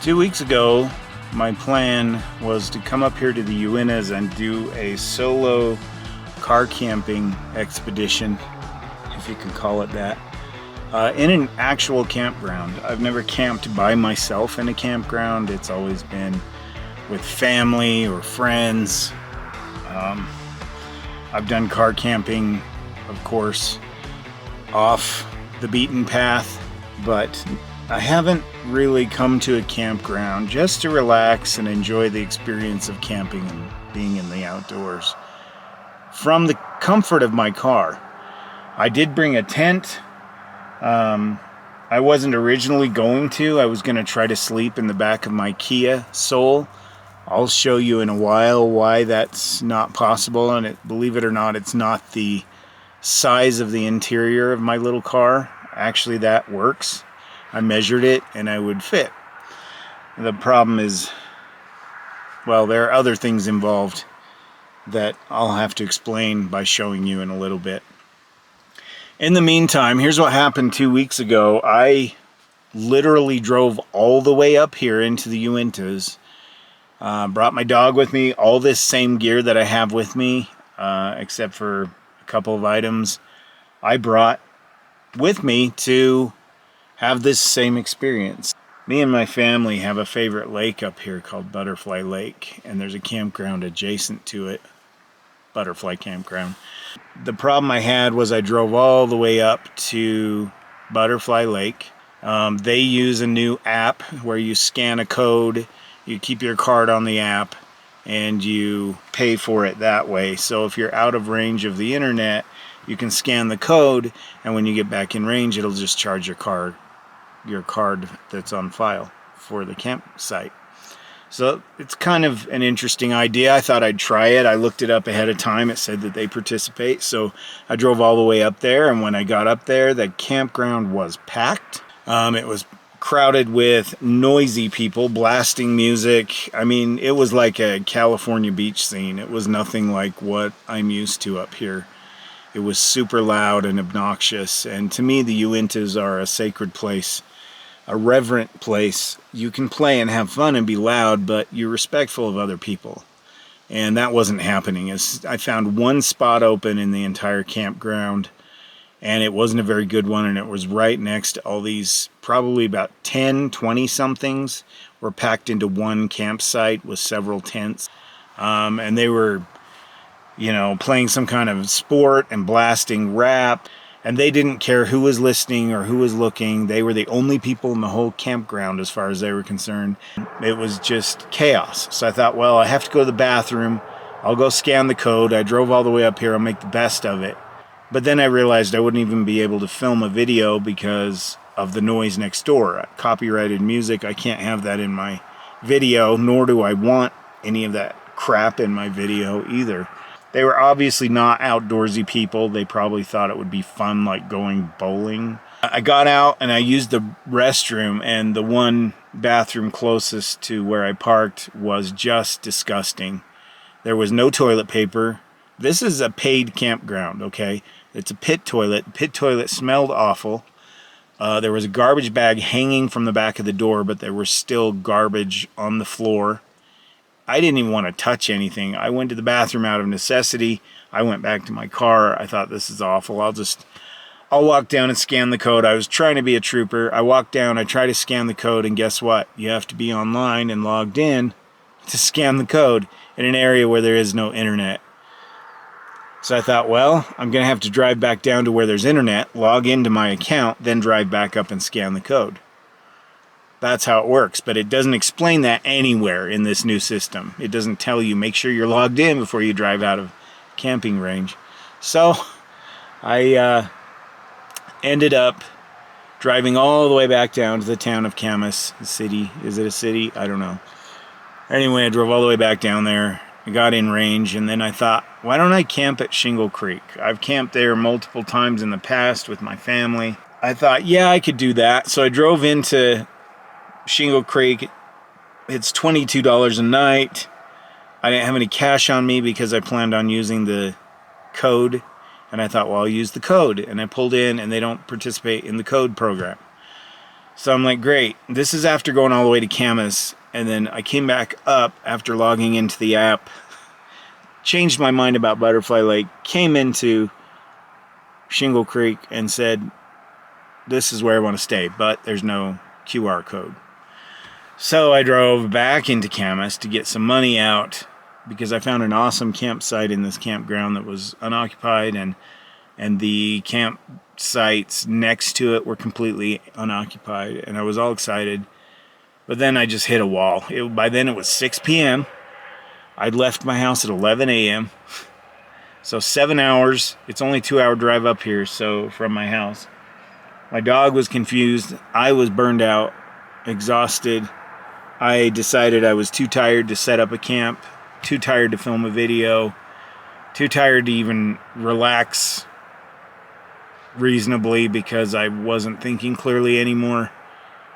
2 weeks ago, my plan was to come up here to the Uintas and do a solo car camping expedition, if you can call it that, in an actual campground. I've never camped by myself in a campground. It's always been with family or friends. I've done car camping, of course, off the beaten path, but I haven't really come to a campground just to relax and enjoy the experience of camping and being in the outdoors from the comfort of my car. I did bring a tent. I wasn't originally going to. I was going to try to sleep in the back of my Kia Soul. I'll show you in a while why that's not possible, and believe it or not, it's not the size of the interior of my little car. Actually, that works. I measured it and I would fit. The problem is, well, there are other things involved that I'll have to explain by showing you in a little bit. In the meantime, here's what happened 2 weeks ago. I literally drove all the way up here into the Uintas. Brought my dog with me, all this same gear that I have with me, except for a couple of items I brought with me to have this same experience. Me and my family have a favorite lake up here called Butterfly Lake, and there's a campground adjacent to it, Butterfly Campground. The problem I had was I drove all the way up to Butterfly Lake. They use a new app where you scan a code, you keep your card on the app, and you pay for it that way. So if you're out of range of the internet, you can scan the code, and when you get back in range, it'll just charge your card that's on file for the campsite. So it's kind of an interesting idea. I thought I'd try it. I looked it up ahead of time. It said that they participate. So I drove all the way up there, and when I got up there, the campground was packed. It was crowded with noisy people blasting music. I mean, it was like a California beach scene. It was nothing like what I'm used to up here. It was super loud and obnoxious. And to me, the Uintas are a sacred place, a reverent place. You can play and have fun and be loud, but you're respectful of other people. And that wasn't happening. I found one spot open in the entire campground, and it wasn't a very good one, and it was right next to all these, probably about 10, 20 somethings were packed into one campsite with several tents. And they were, playing some kind of sport and blasting rap. And they didn't care who was listening or who was looking. They were the only people in the whole campground as far as they were concerned. It was just chaos. So I thought, well, I have to go to the bathroom. I'll go scan the code. I drove all the way up here. I'll make the best of it. But then I realized I wouldn't even be able to film a video because of the noise next door. Copyrighted music, I can't have that in my video, nor do I want any of that crap in my video either. They were obviously not outdoorsy people. They probably thought it would be fun, like going bowling. I got out and I used the restroom, and the one bathroom closest to where I parked was just disgusting. There was no toilet paper. This is a paid campground, okay? It's a pit toilet. The pit toilet smelled awful. There was a garbage bag hanging from the back of the door, but there was still garbage on the floor. I didn't even want to touch anything. I went to the bathroom out of necessity. I went back to my car. I thought, this is awful. I'll walk down and scan the code. I was trying to be a trooper. I walked down, I tried to scan the code, and guess what? You have to be online and logged in to scan the code in an area where there is no internet. So I thought, well, I'm going to have to drive back down to where there's internet, log into my account, then drive back up and scan the code. That's how it works, but it doesn't explain that anywhere in this new system. It doesn't tell you, make sure you're logged in before you drive out of camping range. So I ended up driving all the way back down to the town of Camas, the city. Is it a city? I don't know. Anyway, I drove all the way back down there. I got in range, and then I thought, why don't I camp at Shingle Creek? I've camped there multiple times in the past with my family. I thought, yeah, I could do that. So I drove into Shingle Creek. It's $22 a night. I didn't have any cash on me because I planned on using the code, and I thought, well, I'll use the code. And I pulled in, and they don't participate in the code program. So I'm like, great. This is after going all the way to Camas, and then I came back up after logging into the app, changed my mind about Butterfly Lake, came into Shingle Creek and said, this is where I want to stay, but there's no QR code. So I drove back into Camas to get some money out because I found an awesome campsite in this campground that was unoccupied, and the campsites next to it were completely unoccupied, and I was all excited. But then I just hit a wall. By then it was 6 p.m. I'd left my house at 11 a.m. So 7 hours. It's only a 2-hour drive up here, so from my house. My dog was confused. I was burned out, exhausted. I decided I was too tired to set up a camp, too tired to film a video, too tired to even relax reasonably because I wasn't thinking clearly anymore.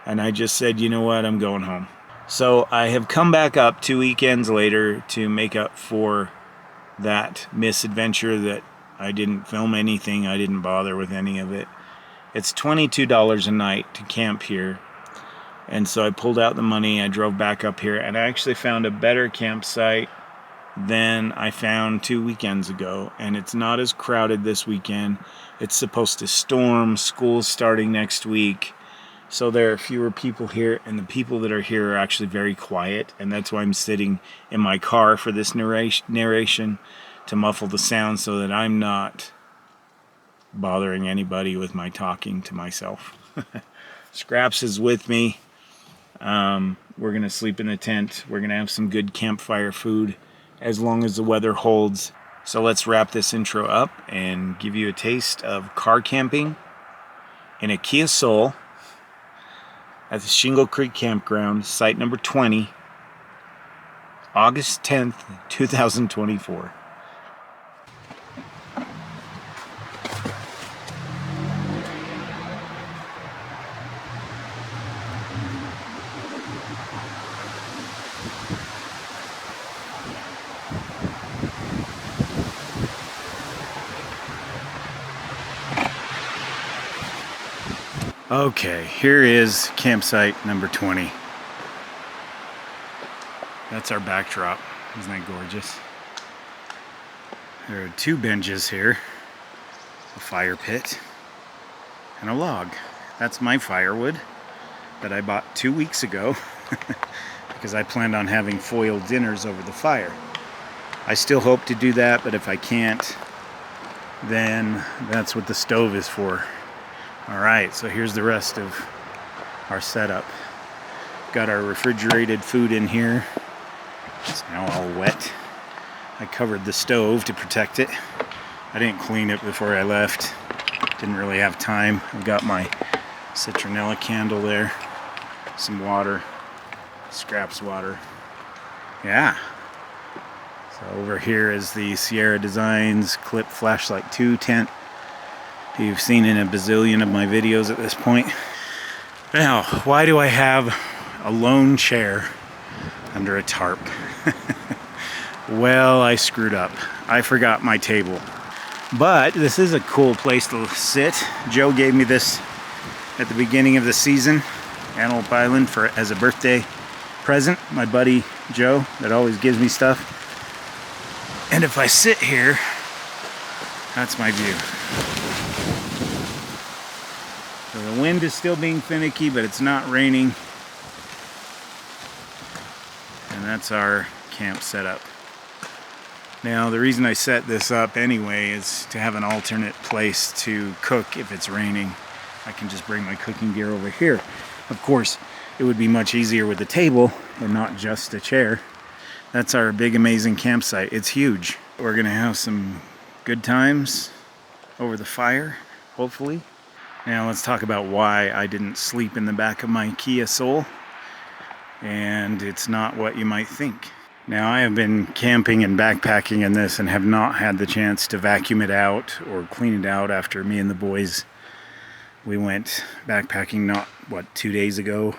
And I just said, you know what, I'm going home. So I have come back up 2 weekends later to make up for that misadventure that I didn't film anything. I didn't bother with any of it. It's $22 a night to camp here. And so I pulled out the money, I drove back up here, and I actually found a better campsite than I found 2 weekends ago. And it's not as crowded this weekend. It's supposed to storm, school's starting next week. So there are fewer people here, and the people that are here are actually very quiet. And that's why I'm sitting in my car for this narration to muffle the sound so that I'm not bothering anybody with my talking to myself. Scraps is with me. We're going to sleep in the tent. We're going to have some good campfire food as long as the weather holds. So let's wrap this intro up and give you a taste of car camping in a Kia Soul at the Shingle Creek Campground, site number 20, August 10th, 2024. Okay, here is campsite number 20. That's our backdrop. Isn't that gorgeous? There are 2 benches here, a fire pit, and a log. That's my firewood that I bought 2 weeks ago because I planned on having foil dinners over the fire. I still hope to do that, but if I can't, then that's what the stove is for. Alright, so here's the rest of our setup. Got our refrigerated food in here. It's now all wet. I covered the stove to protect it. I didn't clean it before I left. Didn't really have time. I've got my citronella candle there. Some water. Scraps water. Yeah. So over here is the Sierra Designs Clip Flashlight 2 tent. You've seen in a bazillion of my videos at this point. Now, why do I have a lone chair under a tarp? Well, I screwed up. I forgot my table. But this is a cool place to sit. Joe gave me this at the beginning of the season, Antelope Island, as a birthday present. My buddy Joe that always gives me stuff. And if I sit here, that's my view. So the wind is still being finicky, but it's not raining. And that's our camp setup. Now, the reason I set this up anyway is to have an alternate place to cook if it's raining. I can just bring my cooking gear over here. Of course, it would be much easier with a table and not just a chair. That's our big, amazing campsite. It's huge. We're gonna have some good times over the fire, hopefully. Now let's talk about why I didn't sleep in the back of my Kia Soul. And it's not what you might think. Now I have been camping and backpacking in this and have not had the chance to vacuum it out or clean it out after me and the boys. We went backpacking 2 days ago.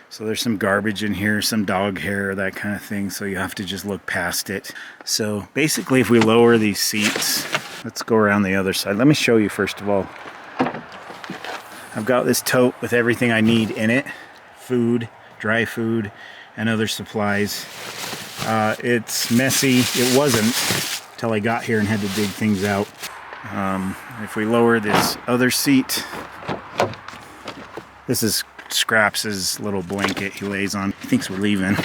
So there's some garbage in here, some dog hair, that kind of thing. So you have to just look past it. So basically if we lower these seats, let's go around the other side. Let me show you first of all. I've got this tote with everything I need in it. Food, dry food, and other supplies. It's messy. It wasn't until I got here and had to dig things out. If we lower this other seat, this is Scraps' little blanket he lays on. He thinks we're leaving.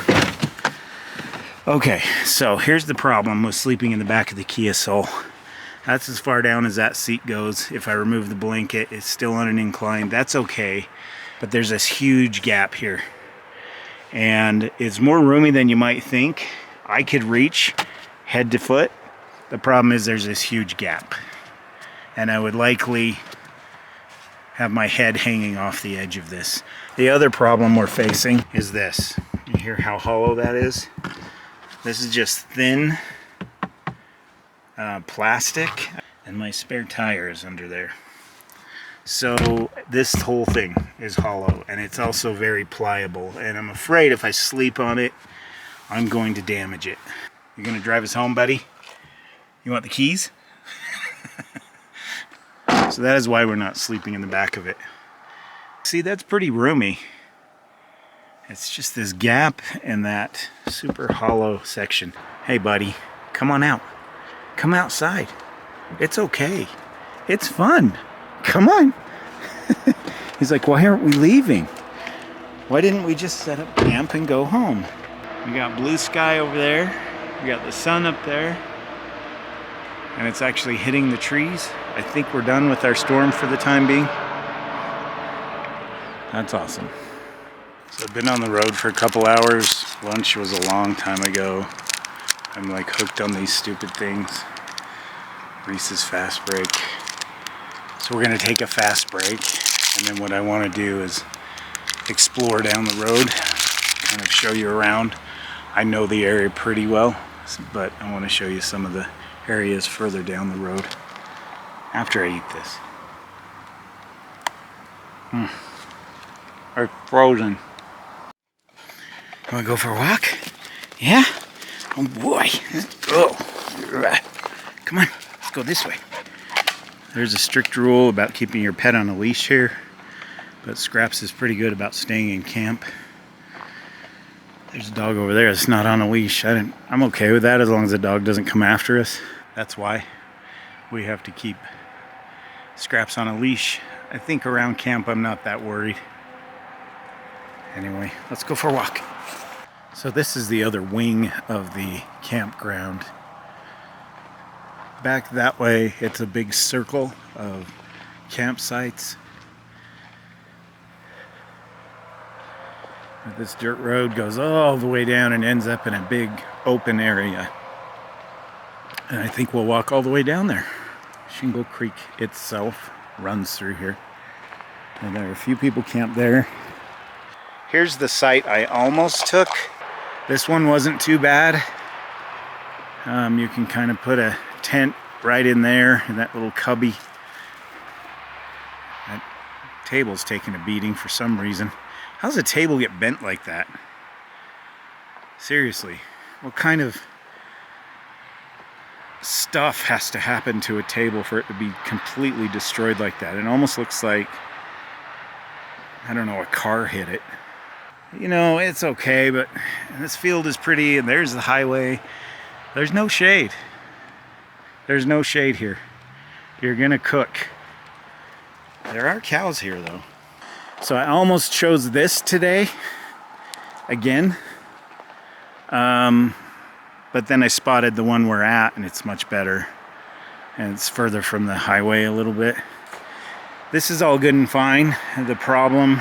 Okay, so here's the problem with sleeping in the back of the Kia Soul. That's as far down as that seat goes. If I remove the blanket, it's still on an incline. That's okay, but there's this huge gap here. And it's more roomy than you might think. I could reach head to foot. The problem is there's this huge gap. And I would likely have my head hanging off the edge of this. The other problem we're facing is this. You hear how hollow that is? This is just thin plastic, and my spare tire is under there. So this whole thing is hollow, and it's also very pliable, and I'm afraid if I sleep on it, I'm going to damage it. You gonna drive us home, buddy? You want the keys? So that is why we're not sleeping in the back of it. See, that's pretty roomy. It's just this gap and that super hollow section. Hey buddy, come on out. Come outside. It's okay. It's fun. Come on. He's like, why aren't we leaving? Why didn't we just set up camp and go home? We got blue sky over there. We got the sun up there. And it's actually hitting the trees. I think we're done with our storm for the time being. That's awesome. So I've been on the road for a couple hours. Lunch was a long time ago. I'm like hooked on these stupid things. Reese's fast break. So we're gonna take a fast break, and then what I want to do is explore down the road, kind of show you around. I know the area pretty well, but I want to show you some of the areas further down the road after I eat this. It's frozen. Want to go for a walk? Yeah? Oh boy, let's go. Come on, let's go this way. There's a strict rule about keeping your pet on a leash here, but Scraps is pretty good about staying in camp. There's a dog over there that's not on a leash. I'm okay with that as long as the dog doesn't come after us. That's why we have to keep Scraps on a leash. I think around camp I'm not that worried. Anyway, let's go for a walk. So this is the other wing of the campground. Back that way, it's a big circle of campsites. This dirt road goes all the way down and ends up in a big open area. And I think we'll walk all the way down there. Shingle Creek itself runs through here. And there are a few people camped there. Here's the site I almost took. This one wasn't too bad. You can kind of put a tent right in there in that little cubby. That table's taking a beating for some reason. How does a table get bent like that? Seriously, what kind of stuff has to happen to a table for it to be completely destroyed like that? It almost looks like, I don't know, a car hit it. You know, it's okay, but this field is pretty, and there's the highway. There's no shade. There's no shade here. You're gonna cook. There are cows here, though. So I almost chose this today, again. But then I spotted the one we're at, and it's much better. And it's further from the highway a little bit. This is all good and fine. The problem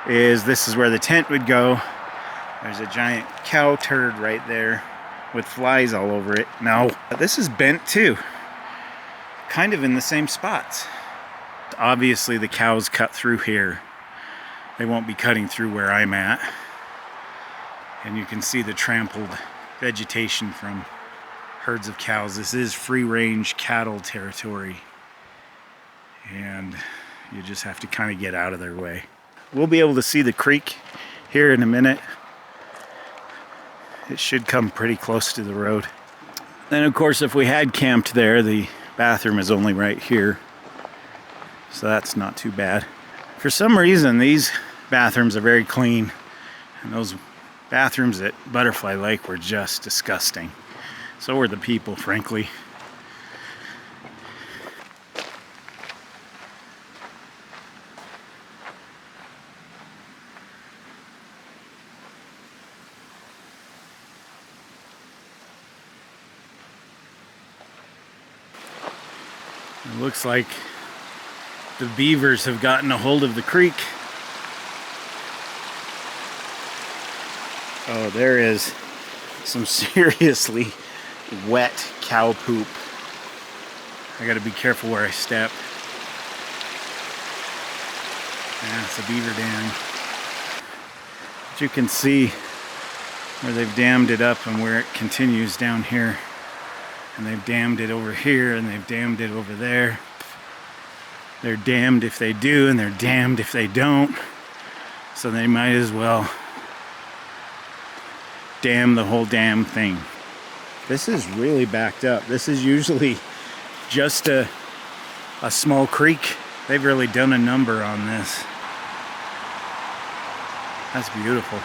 is this is where the tent would go. There's a giant cow turd right there with flies all over it. Now, this is bent too, kind of in the same spots. Obviously the cows cut through here. They won't be cutting through where I'm at. And you can see the trampled vegetation from herds of cows. This is free-range cattle territory, and you just have to kind of get out of their way. We'll be able to see the creek here in a minute. It should come pretty close to the road. Then of course, if we had camped there, the bathroom is only right here, so that's not too bad. For some reason, these bathrooms are very clean, and those bathrooms at Butterfly Lake were just disgusting. So were the people, frankly. It looks like the beavers have gotten a hold of the creek. Oh, there is some seriously wet cow poop. I gotta be careful where I step. Yeah, it's a beaver dam. But you can see where they've dammed it up and where it continues down here. And they've dammed it over here, and they've dammed it over there. They're damned if they do, and they're damned if they don't. So they might as well dam the whole damn thing. This is really backed up. This is usually just a small creek. They've really done a number on this. That's beautiful.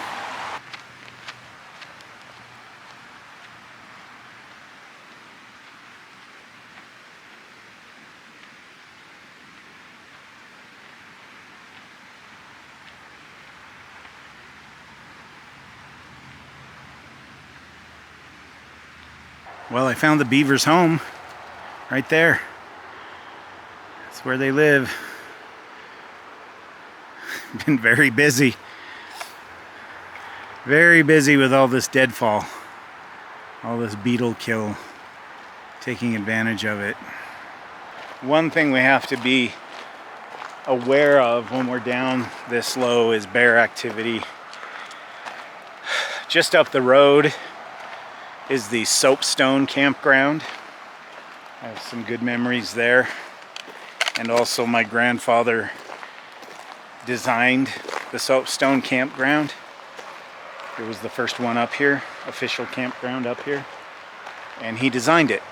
Well, I found the beavers' home right there. That's where they live. Been very busy. Very busy with all this deadfall. All this beetle kill. Taking advantage of it. One thing we have to be aware of when we're down this low is bear activity. Just up the road is the Soapstone Campground. I have some good memories there. And also my grandfather designed the Soapstone Campground. It was the first one up here, official campground up here. And he designed it.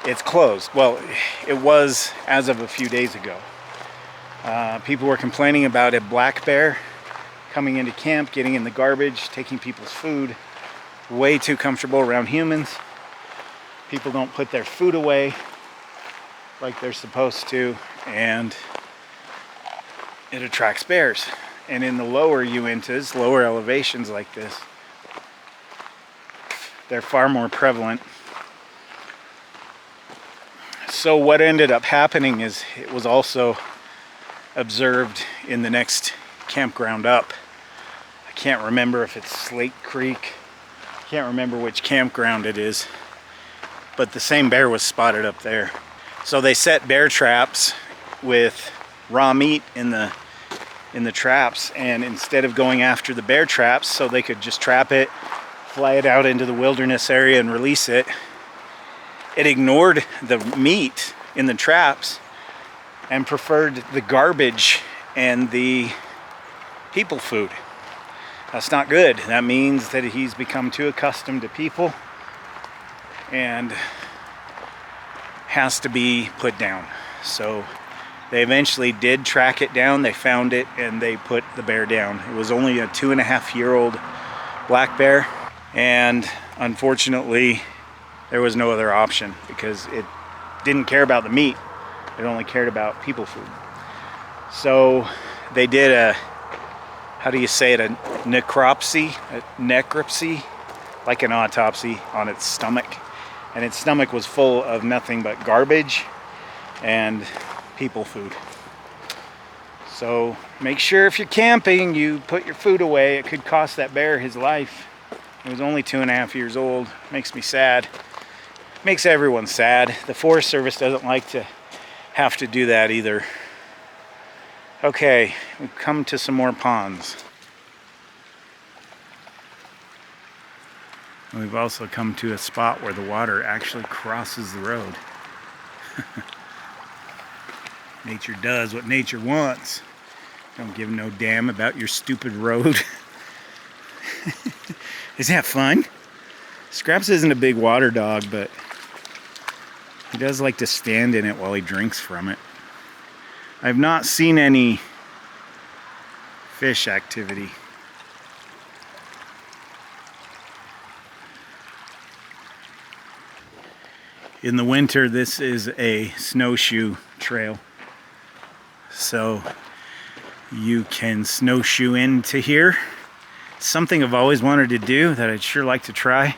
It's closed. Well, it was as of a few days ago. People were complaining about a black bear coming into camp, getting in the garbage, taking people's food. Way too comfortable around humans. People don't put their food away like they're supposed to, and it attracts bears. And in the lower Uintas, lower elevations like this, they're far more prevalent. So what ended up happening is it was also observed in the next campground up. I can't remember if it's Slate Creek. Can't remember which campground it is, but the same bear was spotted up there. So they set bear traps with raw meat in the traps, and instead of going after the bear traps so they could just trap it, fly it out into the wilderness area and release it, it ignored the meat in the traps and preferred the garbage and the people food. That's not good. That means that he's become too accustomed to people and has to be put down. So they eventually did track it down. They found it and they put the bear down. It was only a 2.5-year-old black bear, and unfortunately there was no other option because it didn't care about the meat. It only cared about people food. So they did a, how do you say it, a necropsy, like an autopsy on its stomach. And its stomach was full of nothing but garbage and people food. So make sure if you're camping, you put your food away. It could cost that bear his life. He was only 2.5 years old. Makes me sad. Makes everyone sad. The Forest Service doesn't like to have to do that either. Okay, we've come to some more ponds. And we've also come to a spot where the water actually crosses the road. Nature does what nature wants. Don't give no damn about your stupid road. Isn't that fun? Scraps isn't a big water dog, but he does like to stand in it while he drinks from it. I've not seen any fish activity. In the winter, this is a snowshoe trail. So you can snowshoe into here. Something I've always wanted to do that I'd sure like to try.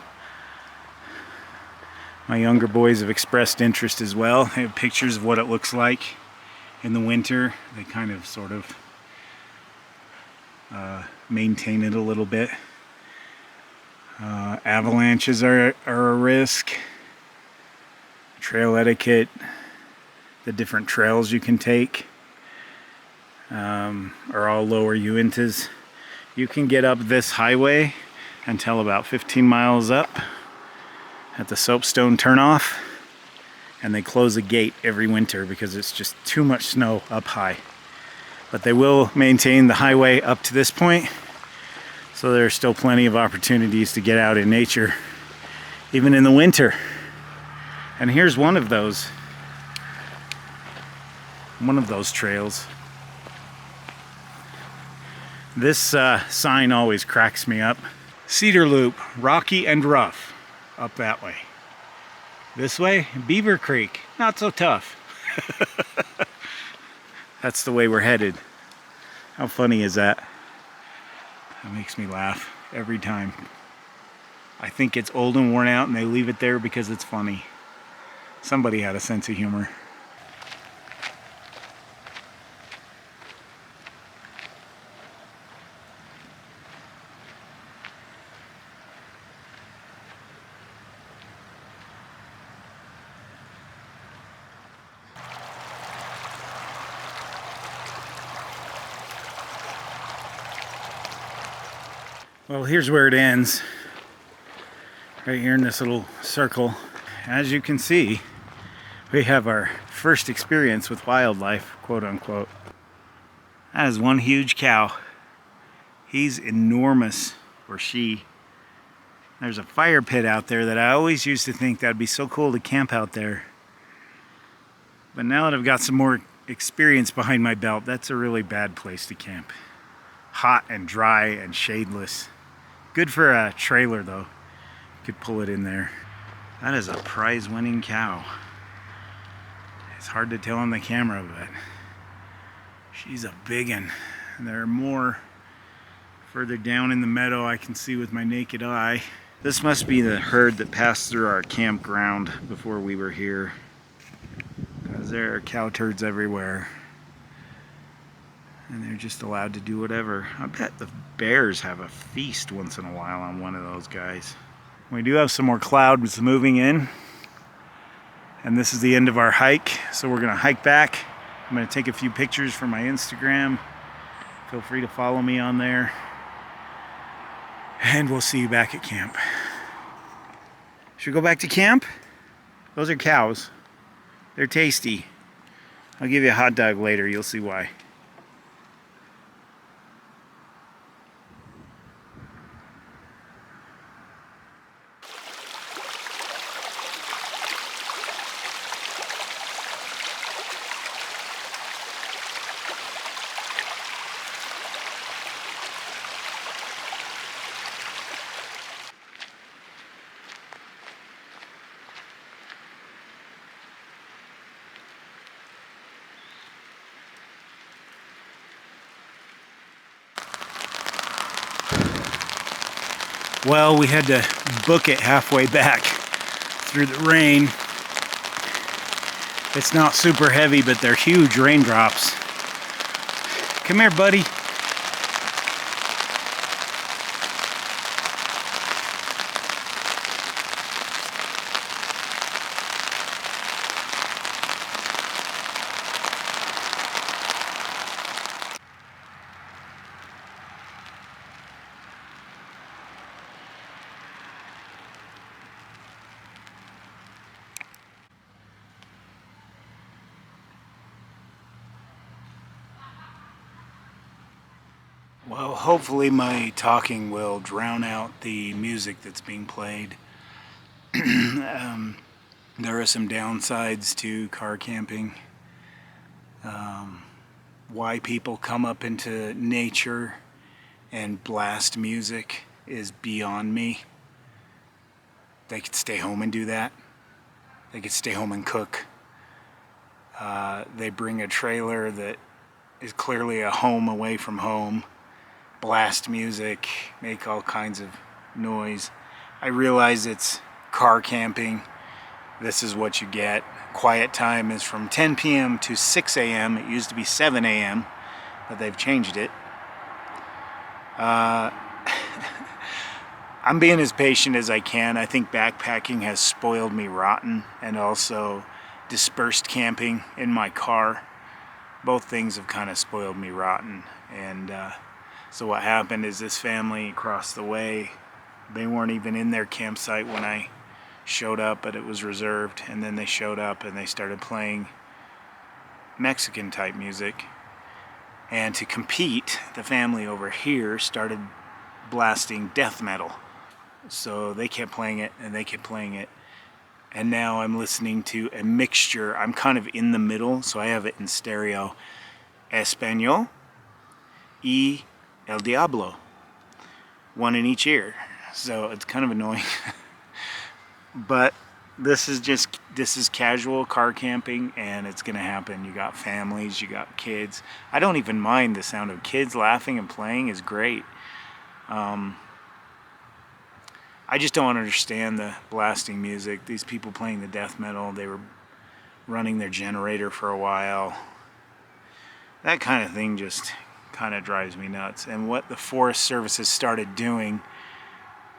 My younger boys have expressed interest as well. They have pictures of what it looks like in the winter. They kind of sort of maintain it a little bit. Avalanches are a risk. Trail etiquette, the different trails you can take are all lower Uintas. You can get up this highway until about 15 miles up at the soapstone turnoff, and they close a gate every winter because it's just too much snow up high. But they will maintain the highway up to this point, so there are still plenty of opportunities to get out in nature, even in the winter. And here's one of those trails. This sign always cracks me up. Cedar Loop, rocky and rough, up that way. This way, Beaver Creek, not so tough. That's the way we're headed. How funny is that? That makes me laugh every time. I think it's old and worn out and they leave it there because it's funny. Somebody had a sense of humor. Well, here's where it ends. Right here in this little circle. As you can see, we have our first experience with wildlife, quote unquote. That is one huge cow. He's enormous, or she. There's a fire pit out there that I always used to think that'd be so cool to camp out there. But now that I've got some more experience behind my belt, that's a really bad place to camp. Hot and dry and shadeless. Good for a trailer though. You could pull it in there. That is a prize-winning cow. It's hard to tell on the camera, but she's a big one. And there are more further down in the meadow I can see with my naked eye. This must be the herd that passed through our campground before we were here, because there are cow turds everywhere. And they're just allowed to do whatever. I bet the bears have a feast once in a while on one of those guys. We do have some more clouds moving in. And this is the end of our hike. So we're gonna hike back. I'm gonna take a few pictures for my Instagram. Feel free to follow me on there. And we'll see you back at camp. Should we go back to camp? Those are cows. They're tasty. I'll give you a hot dog later, you'll see why. Well, we had to book it halfway back through the rain. It's not super heavy, but they're huge raindrops. Come here, buddy. Well, hopefully my talking will drown out the music that's being played. There are some downsides to car camping. why people come up into nature and blast music is beyond me. They could stay home and do that. They could stay home and cook. They bring a trailer that is clearly a home away from home, blast music, make all kinds of noise. I realize it's car camping. This is what you get. Quiet time is from 10 p.m. to 6 a.m. It used to be 7 a.m., but they've changed it. I'm being as patient as I can. I think backpacking has spoiled me rotten, and also dispersed camping in my car. Both things have kind of spoiled me rotten. And so what happened is this family across the way, they weren't even in their campsite when I showed up, but it was reserved. And then they showed up and they started playing Mexican type music. And to compete, the family over here started blasting death metal. So they kept playing it and they kept playing it. And now I'm listening to a mixture. I'm kind of in the middle, so I have it in stereo. Español y El Diablo. One in each ear. So it's kind of annoying. But this is casual car camping, and it's gonna happen. You got families, you got kids. I don't even mind the sound of kids laughing and playing is great. I just don't understand the blasting music. These people playing the death metal, they were running their generator for a while. That kind of thing just kind of drives me nuts. And what the Forest Service has started doing,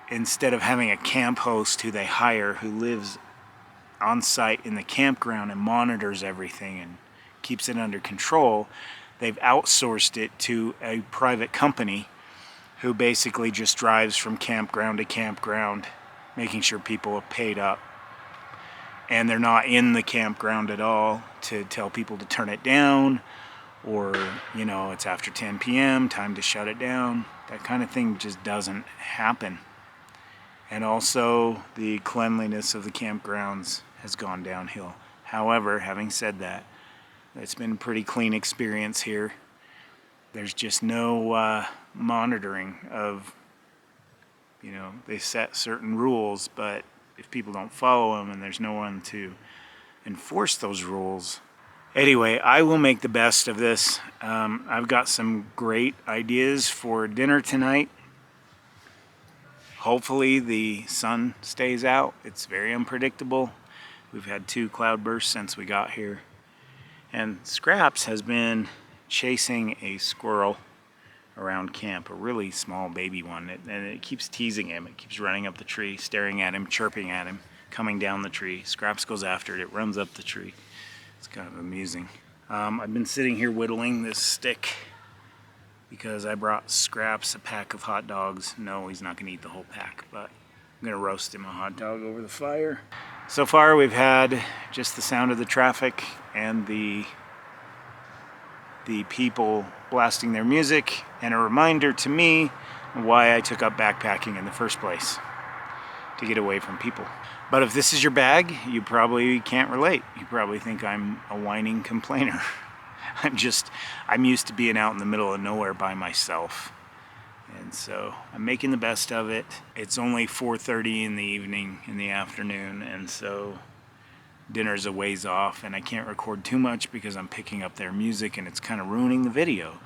instead of having a camp host who they hire, who lives on site in the campground and monitors everything and keeps it under control, they've outsourced it to a private company who basically just drives from campground to campground, making sure people are paid up. And they're not in the campground at all to tell people to turn it down, or, you know, it's after 10 p.m., time to shut it down. That kind of thing just doesn't happen. And also, the cleanliness of the campgrounds has gone downhill. However, having said that, it's been a pretty clean experience here. There's just no monitoring of, you know, they set certain rules, but if people don't follow them and there's no one to enforce those rules. Anyway, I will make the best of this. I've got some great ideas for dinner tonight. Hopefully the sun stays out. It's very unpredictable. We've had 2 cloudbursts since we got here. And Scraps has been chasing a squirrel around camp, a really small baby one, and it keeps teasing him. It keeps running up the tree, staring at him, chirping at him, coming down the tree. Scraps goes after it. It runs up the tree. It's kind of amusing. I've been sitting here whittling this stick because I brought Scraps a pack of hot dogs. No, he's not going to eat the whole pack, but I'm going to roast him a hot dog over the fire. So far we've had just the sound of the traffic and the people blasting their music, and a reminder to me why I took up backpacking in the first place, to get away from people. But if this is your bag, you probably can't relate. You probably think I'm a whining complainer. I'm used to being out in the middle of nowhere by myself. And so I'm making the best of it. It's only 4:30 in the evening, in the afternoon, and so dinner's a ways off, and I can't record too much because I'm picking up their music and it's kind of ruining the video.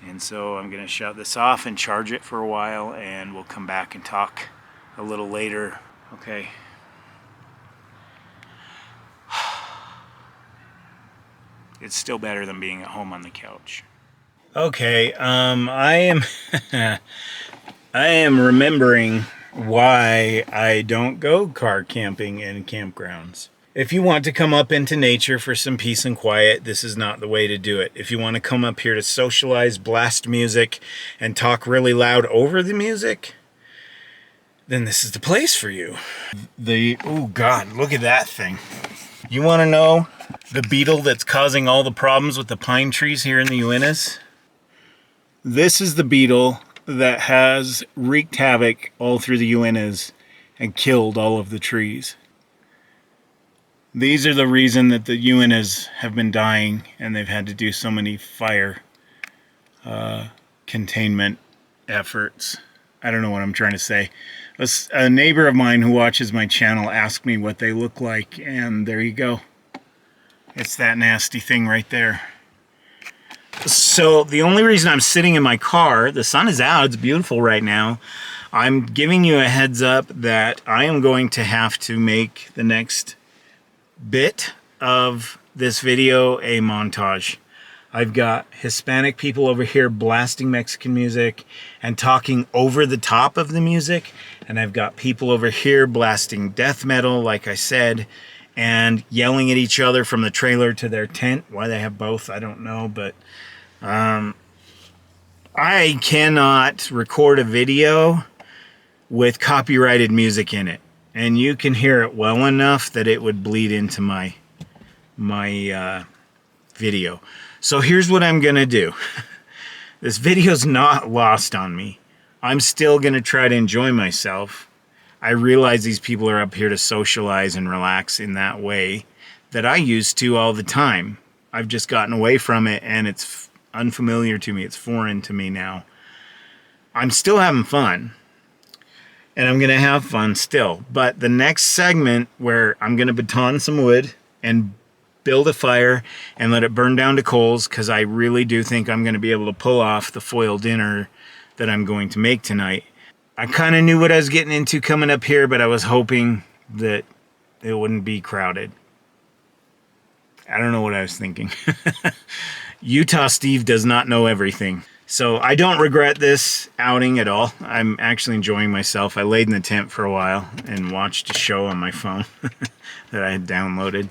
And so I'm gonna shut this off and charge it for a while, and we'll come back and talk a little later. Okay. It's still better than being at home on the couch. Okay, I am remembering why I don't go car camping in campgrounds. If you want to come up into nature for some peace and quiet, this is not the way to do it. If you want to come up here to socialize, blast music, and talk really loud over the music, then this is the place for you. Oh God, look at that thing. You want to know the beetle that's causing all the problems with the pine trees here in the Uintas? This is the beetle that has wreaked havoc all through the Uintas and killed all of the trees. These are the reason that the UNAs have been dying, and they've had to do so many fire containment efforts. I don't know what I'm trying to say. A neighbor of mine who watches my channel asked me what they look like, and there you go. It's that nasty thing right there. So the only reason I'm sitting in my car, the sun is out, it's beautiful right now. I'm giving you a heads up that I am going to have to make the next bit of this video a montage. I've got Hispanic people over here blasting Mexican music and talking over the top of the music, and I've got people over here blasting death metal, like I said, and yelling at each other from the trailer to their tent. Why they have both, I don't know, but I cannot record a video with copyrighted music in it, and you can hear it well enough that it would bleed into my video. So here's what I'm gonna do. This video's not lost on me. I'm still gonna try to enjoy myself. I realize these people are up here to socialize and relax in that way that I used to all the time. I've just gotten away from it, and it's unfamiliar to me. It's foreign to me now. I'm still having fun, and I'm gonna have fun still. But the next segment, where I'm gonna baton some wood and build a fire and let it burn down to coals, because I really do think I'm going to be able to pull off the foil dinner that I'm going to make tonight. I kind of knew what I was getting into coming up here, but I was hoping that it wouldn't be crowded. I don't know what I was thinking. Utah Steve does not know everything. So I don't regret this outing at all. I'm actually enjoying myself. I laid in the tent for a while and watched a show on my phone that I had downloaded.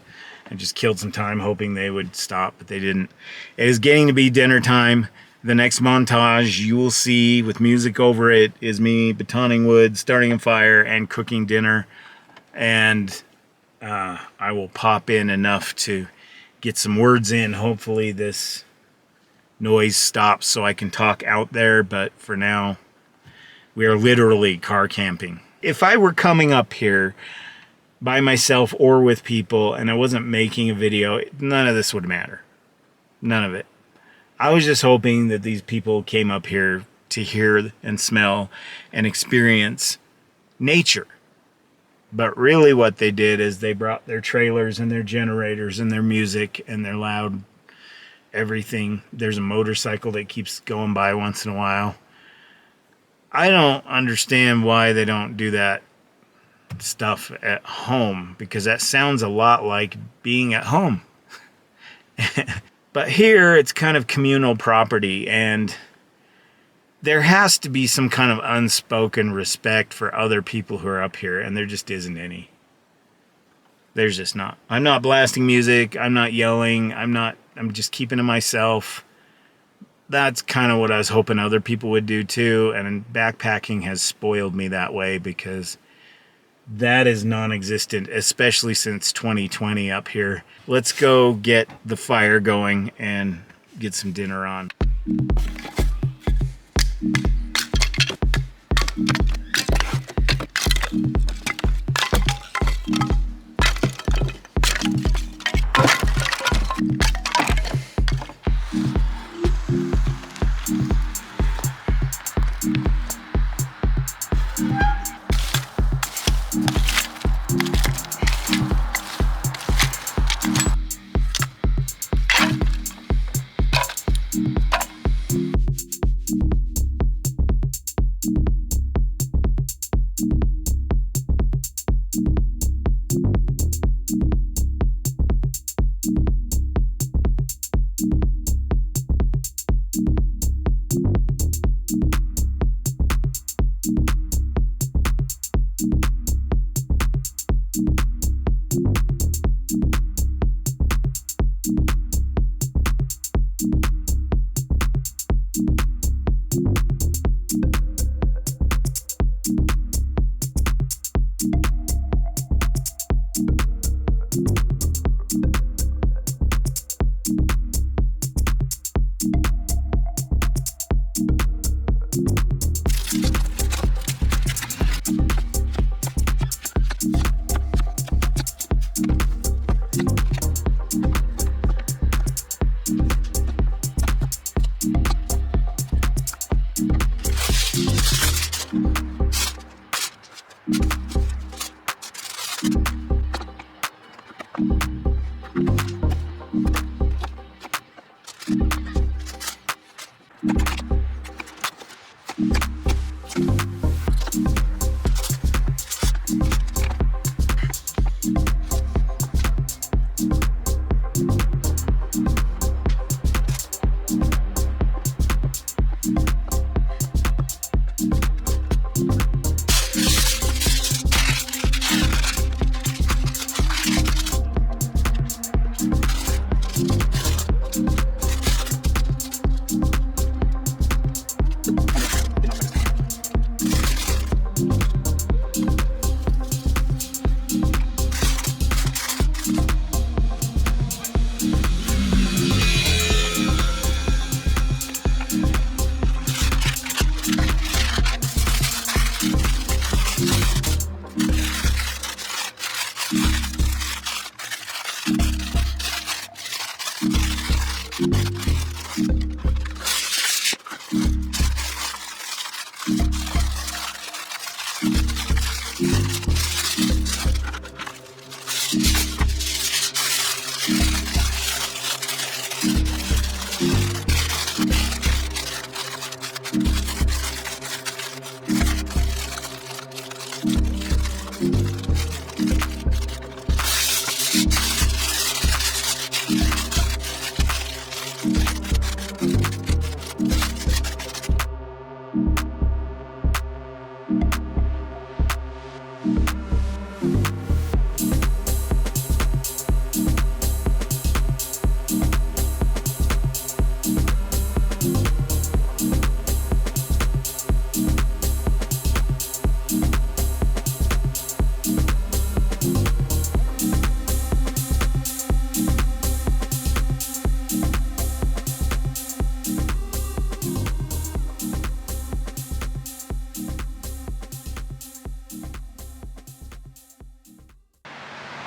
I just killed some time hoping they would stop, but they didn't. It is getting to be dinner time. The next montage you will see with music over it is me batoning wood, starting a fire, and cooking dinner. And I will pop in enough to get some words in. Hopefully this noise stops so I can talk out there, but for now, we are literally car camping. If I were coming up here by myself or with people and I wasn't making a video, none of this would matter. None of it. I was just hoping that these people came up here to hear and smell and experience nature. But really what they did is they brought their trailers and their generators and their music and their loud everything. There's a motorcycle that keeps going by once in a while. I don't understand why they don't do that stuff at home, because that sounds a lot like being at home. But here it's kind of communal property, and there has to be some kind of unspoken respect for other people who are up here, and there just isn't any. There's just not. I'm not blasting music, I'm not yelling, I'm just keeping to myself. That's kind of what I was hoping other people would do too, and backpacking has spoiled me that way, because that is non-existent, especially since 2020 up here. Let's go get the fire going and get some dinner on.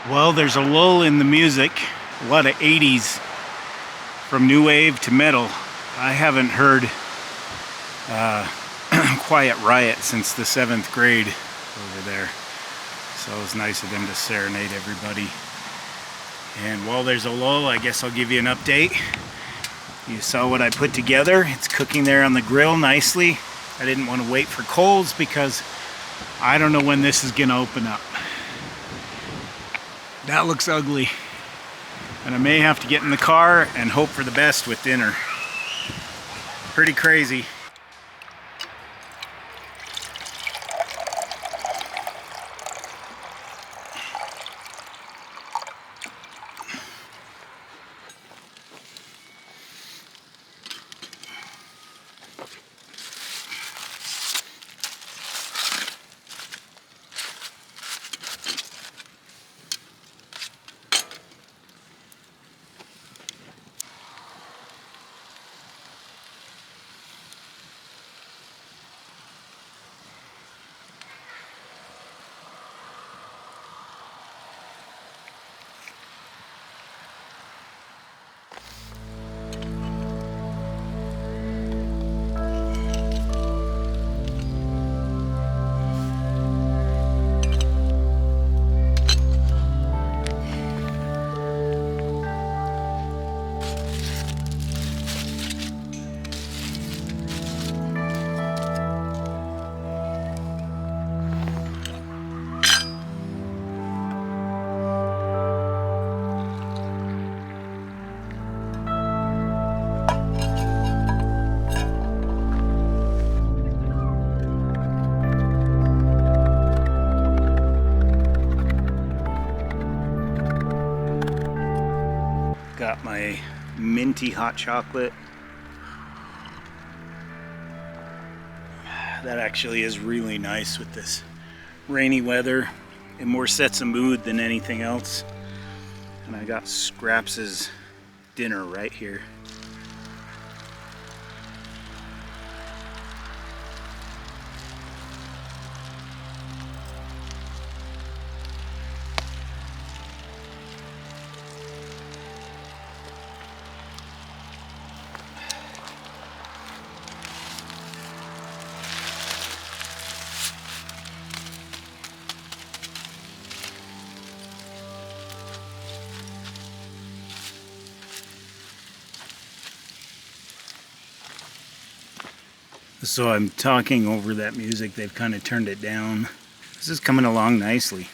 Well, there's a lull in the music, a lot of 80s, from new wave to metal. I haven't heard Quiet Riot since the 7th grade over there. So it was nice of them to serenade everybody. And while there's a lull, I guess I'll give you an update. You saw what I put together. It's cooking there on the grill nicely. I didn't want to wait for coals because I don't know when this is going to open up. That looks ugly. And I may have to get in the car and hope for the best with dinner. Pretty crazy. Got my minty hot chocolate. That actually is really nice with this rainy weather. It more sets a mood than anything else. And I got Scraps' dinner right here. So I'm talking over that music. They've kind of turned it down. This is coming along nicely.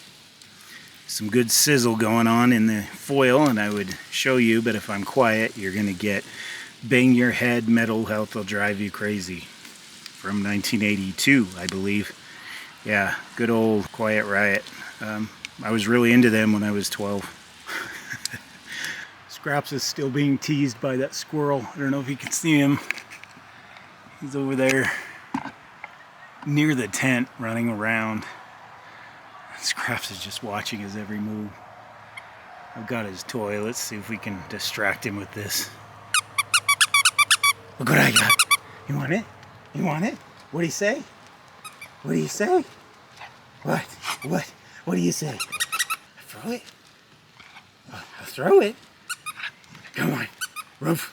Some good sizzle going on in the foil, and I would show you, but if I'm quiet, you're going to get Bang Your Head, Metal Health Will Drive You Crazy from 1982, I believe. Yeah, good old Quiet Riot. I was really into them when I was 12. Scraps is still being teased by that squirrel. I don't know if you can see him. He's over there near the tent running around. Scraps is just watching his every move. I've got his toy. Let's see if we can distract him with this. Look what I got. You want it? You want it? What do you say? What do you say? What? What? What do you say? Throw it? I'll throw it. Come on. Roof.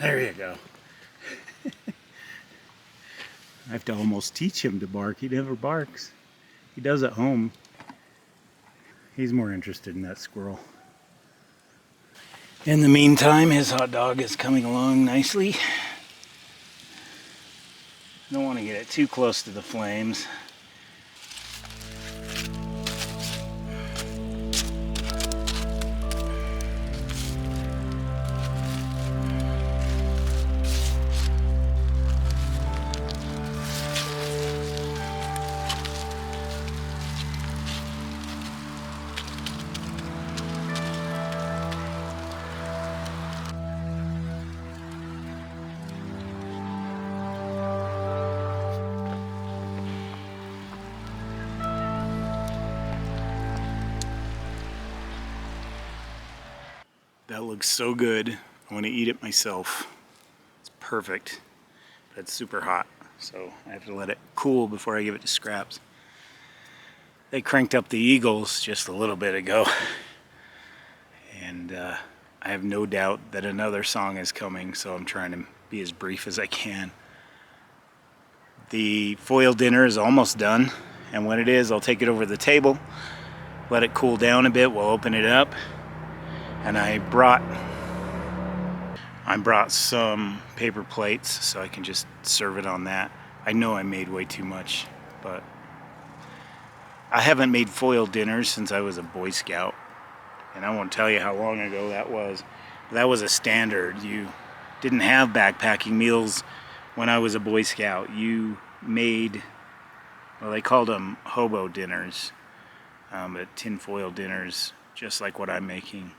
There you go. I have to almost teach him to bark. He never barks. He does at home. He's more interested in that squirrel. In the meantime, his hot dog is coming along nicely. Don't want to get it too close to the flames. That looks so good. I want to eat it myself. It's perfect, but it's super hot, so I have to let it cool before I give it to Scraps. They cranked up the Eagles just a little bit ago, and I have no doubt that another song is coming, so I'm trying to be as brief as I can. The foil dinner is almost done, and when it is, I'll take it over the table, let it cool down a bit, we'll open it up. And I brought some paper plates so I can just serve it on that. I know I made way too much, but I haven't made foil dinners since I was a Boy Scout. And I won't tell you how long ago that was. That was a standard. You didn't have backpacking meals when I was a Boy Scout. You made, well, they called them hobo dinners, but tinfoil dinners, just like what I'm making.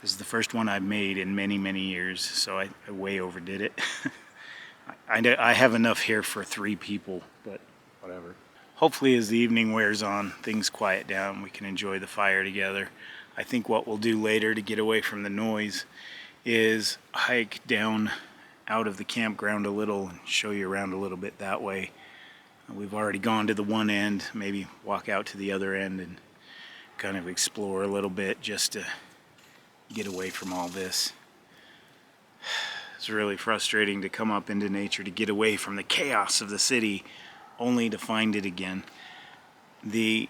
This is the first one I've made in many, many years, so I way overdid it. I have enough here for 3 people, but whatever. Hopefully as the evening wears on, things quiet down, we can enjoy the fire together. I think what we'll do later to get away from the noise is hike down out of the campground a little and show you around a little bit that way. We've already gone to the one end, maybe walk out to the other end and kind of explore a little bit just to get away from all this. It's really frustrating to come up into nature to get away from the chaos of the city only to find it again. The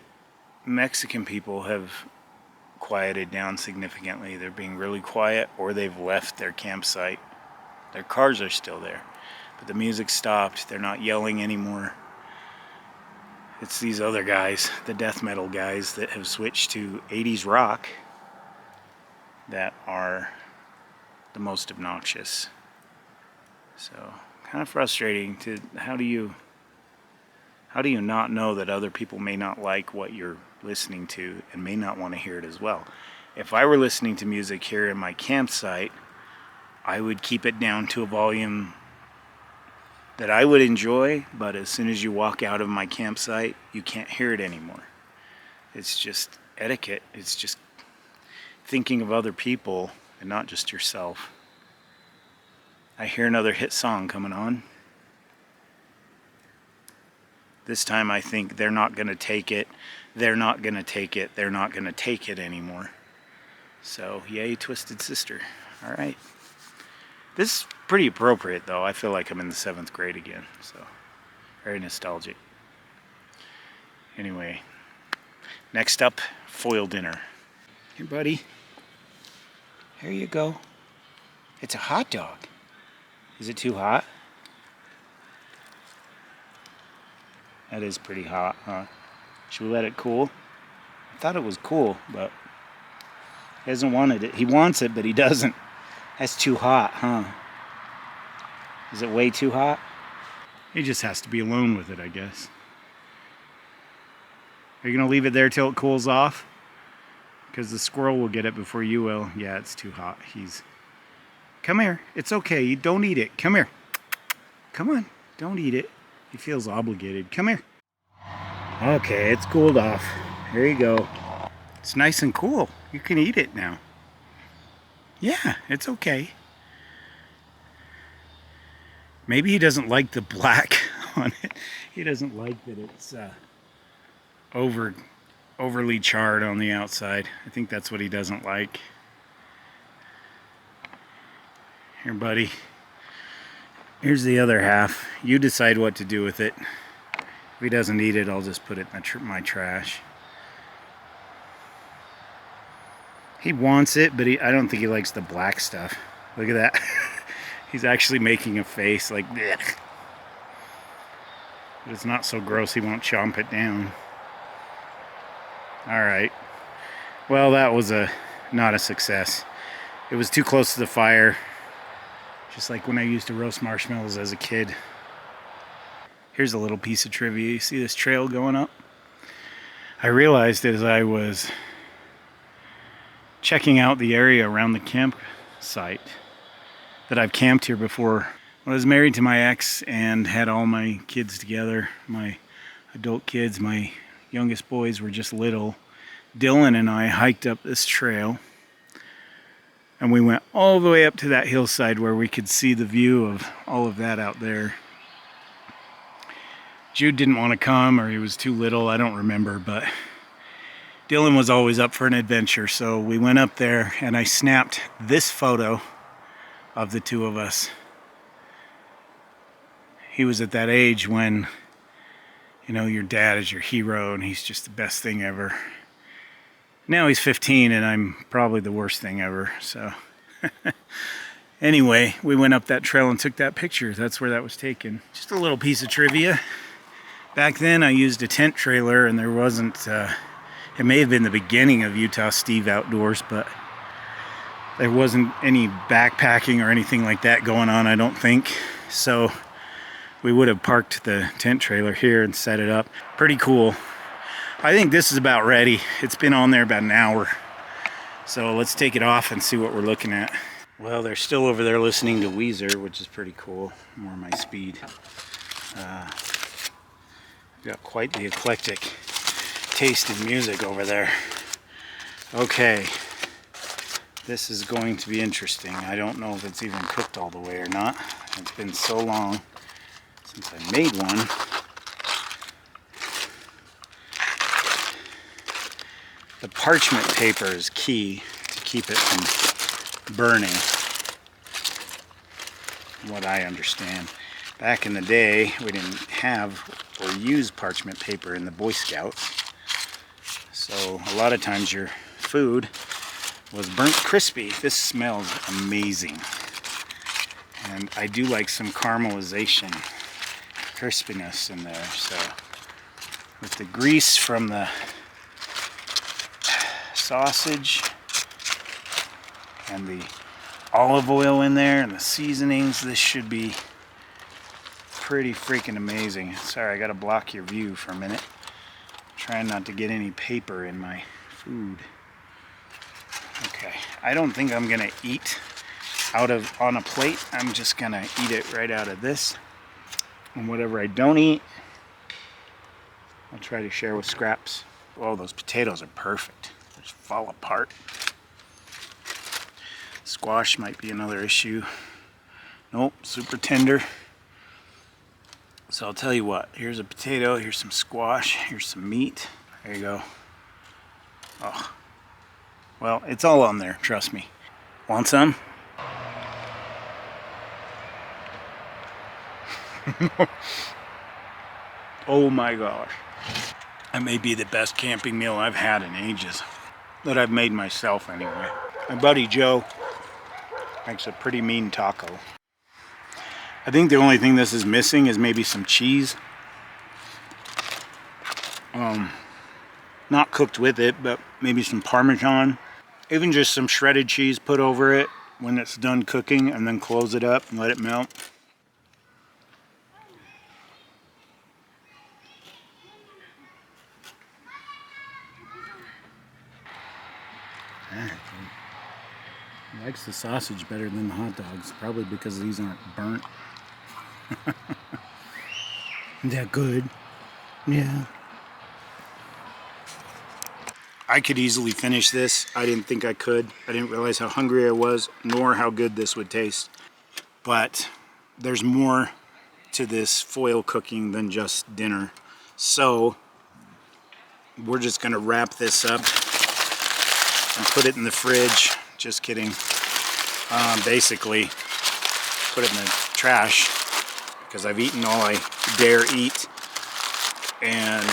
Mexican people have quieted down significantly. They're being really quiet, or they've left their campsite. Their cars are still there, but the music stopped. They're not yelling anymore. It's these other guys, the death metal guys, that have switched to 80s rock that are the most obnoxious. So kind of frustrating to how do you not know that other people may not like what you're listening to and may not want to hear it as well. If I were listening to music here in my campsite, I would keep it down to a volume that I would enjoy, but as soon as you walk out of my campsite, you can't hear it anymore. It's just etiquette. It's just thinking of other people and not just yourself. I hear another hit song coming on. This time I think they're not going to take it. They're not going to take it. They're not going to take it anymore. So, yay, Twisted Sister. All right. This is pretty appropriate, though. I feel like I'm in the 7th grade again. So, very nostalgic. Anyway, next up, foil dinner. Here, buddy. Here you go. It's a hot dog. Is it too hot? That is pretty hot, huh? Should we let it cool? I thought it was cool, but he hasn't wanted it. He wants it, but he doesn't. That's too hot, huh? Is it way too hot? He just has to be alone with it, I guess. Are you gonna leave it there till it cools off? Because the squirrel will get it before you will. Yeah, it's too hot. Come here. It's okay. You don't eat it. Come here. Come on. Don't eat it. He feels obligated. Come here. Okay, it's cooled off. Here you go. It's nice and cool. You can eat it now. Yeah, it's okay. Maybe he doesn't like the black on it. He doesn't like that it's overly charred on the outside. I think that's what he doesn't like. Here, buddy. Here's the other half. You decide what to do with it. If he doesn't eat it, I'll just put it in my trash. He wants it, but I don't think he likes the black stuff. Look at that. He's actually making a face like blech. But it's not so gross he won't chomp it down. Alright. Well, that was not a success. It was too close to the fire. Just like when I used to roast marshmallows as a kid. Here's a little piece of trivia. You see this trail going up? I realized as I was checking out the area around the campsite that I've camped here before. I was married to my ex and had all my kids together. My adult kids, my youngest boys were just little. Dylan and I hiked up this trail. And we went all the way up to that hillside where we could see the view of all of that out there. Jude didn't want to come, or he was too little, I don't remember, but Dylan was always up for an adventure, so we went up there and I snapped this photo of the two of us. He was at that age when, you know, your dad is your hero and he's just the best thing ever. Now he's 15 and I'm probably the worst thing ever, so. Anyway, we went up that trail and took that picture. That's where that was taken. Just a little piece of trivia. Back then I used a tent trailer and there wasn't, it may have been the beginning of Utah Steve Outdoors, but there wasn't any backpacking or anything like that going on, I don't think. So we would have parked the tent trailer here and set it up. Pretty cool. I think this is about ready. It's been on there about an hour. So let's take it off and see what we're looking at. Well, they're still over there listening to Weezer, which is pretty cool. More my speed. Got quite the eclectic taste in music over there. Okay. This is going to be interesting. I don't know if it's even cooked all the way or not. It's been so long since I made one. The parchment paper is key to keep it from burning, from what I understand. Back in the day, we didn't have or use parchment paper in the Boy Scouts. So a lot of times your food was burnt crispy. This smells amazing. And I do like some caramelization, crispiness in there. So with the grease from the sausage and the olive oil in there and the seasonings, this should be pretty freaking amazing. Sorry, I gotta block your view for a minute. Trying not to get any paper in my food. Okay, I don't think I'm gonna eat on a plate. I'm just gonna eat it right out of this. And whatever I don't eat, I'll try to share with Scraps. Oh, those potatoes are perfect. They just fall apart. Squash might be another issue. Nope, super tender. So I'll tell you what, here's a potato, here's some squash, here's some meat. There you go. Oh. Well, it's all on there, trust me. Want some? Oh my gosh. That may be the best camping meal I've had in ages. That I've made myself anyway. My buddy Joe makes a pretty mean taco. I think the only thing this is missing is maybe some cheese. Not cooked with it, but maybe some Parmesan. Even just some shredded cheese put over it when it's done cooking, and then close it up and let it melt. He likes the sausage better than the hot dogs, probably because these aren't burnt. Isn't that good? Yeah. I could easily finish this. I didn't think I could. I didn't realize how hungry I was, nor how good this would taste. But there's more to this foil cooking than just dinner. So we're just gonna wrap this up and put it in the fridge. Just kidding. Basically, put it in the trash because I've eaten all I dare eat, and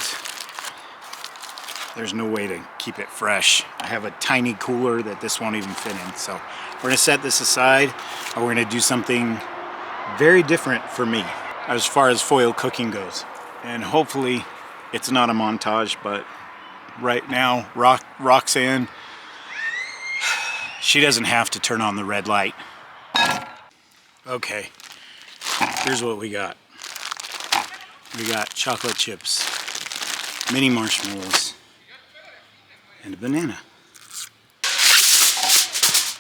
there's no way to keep it fresh. I have a tiny cooler that this won't even fit in. So we're gonna set this aside, and we're gonna do something very different for me as far as foil cooking goes. And hopefully it's not a montage, but right now, Roxanne, she doesn't have to turn on the red light. Okay, here's what we got. We got chocolate chips, mini marshmallows, and a banana.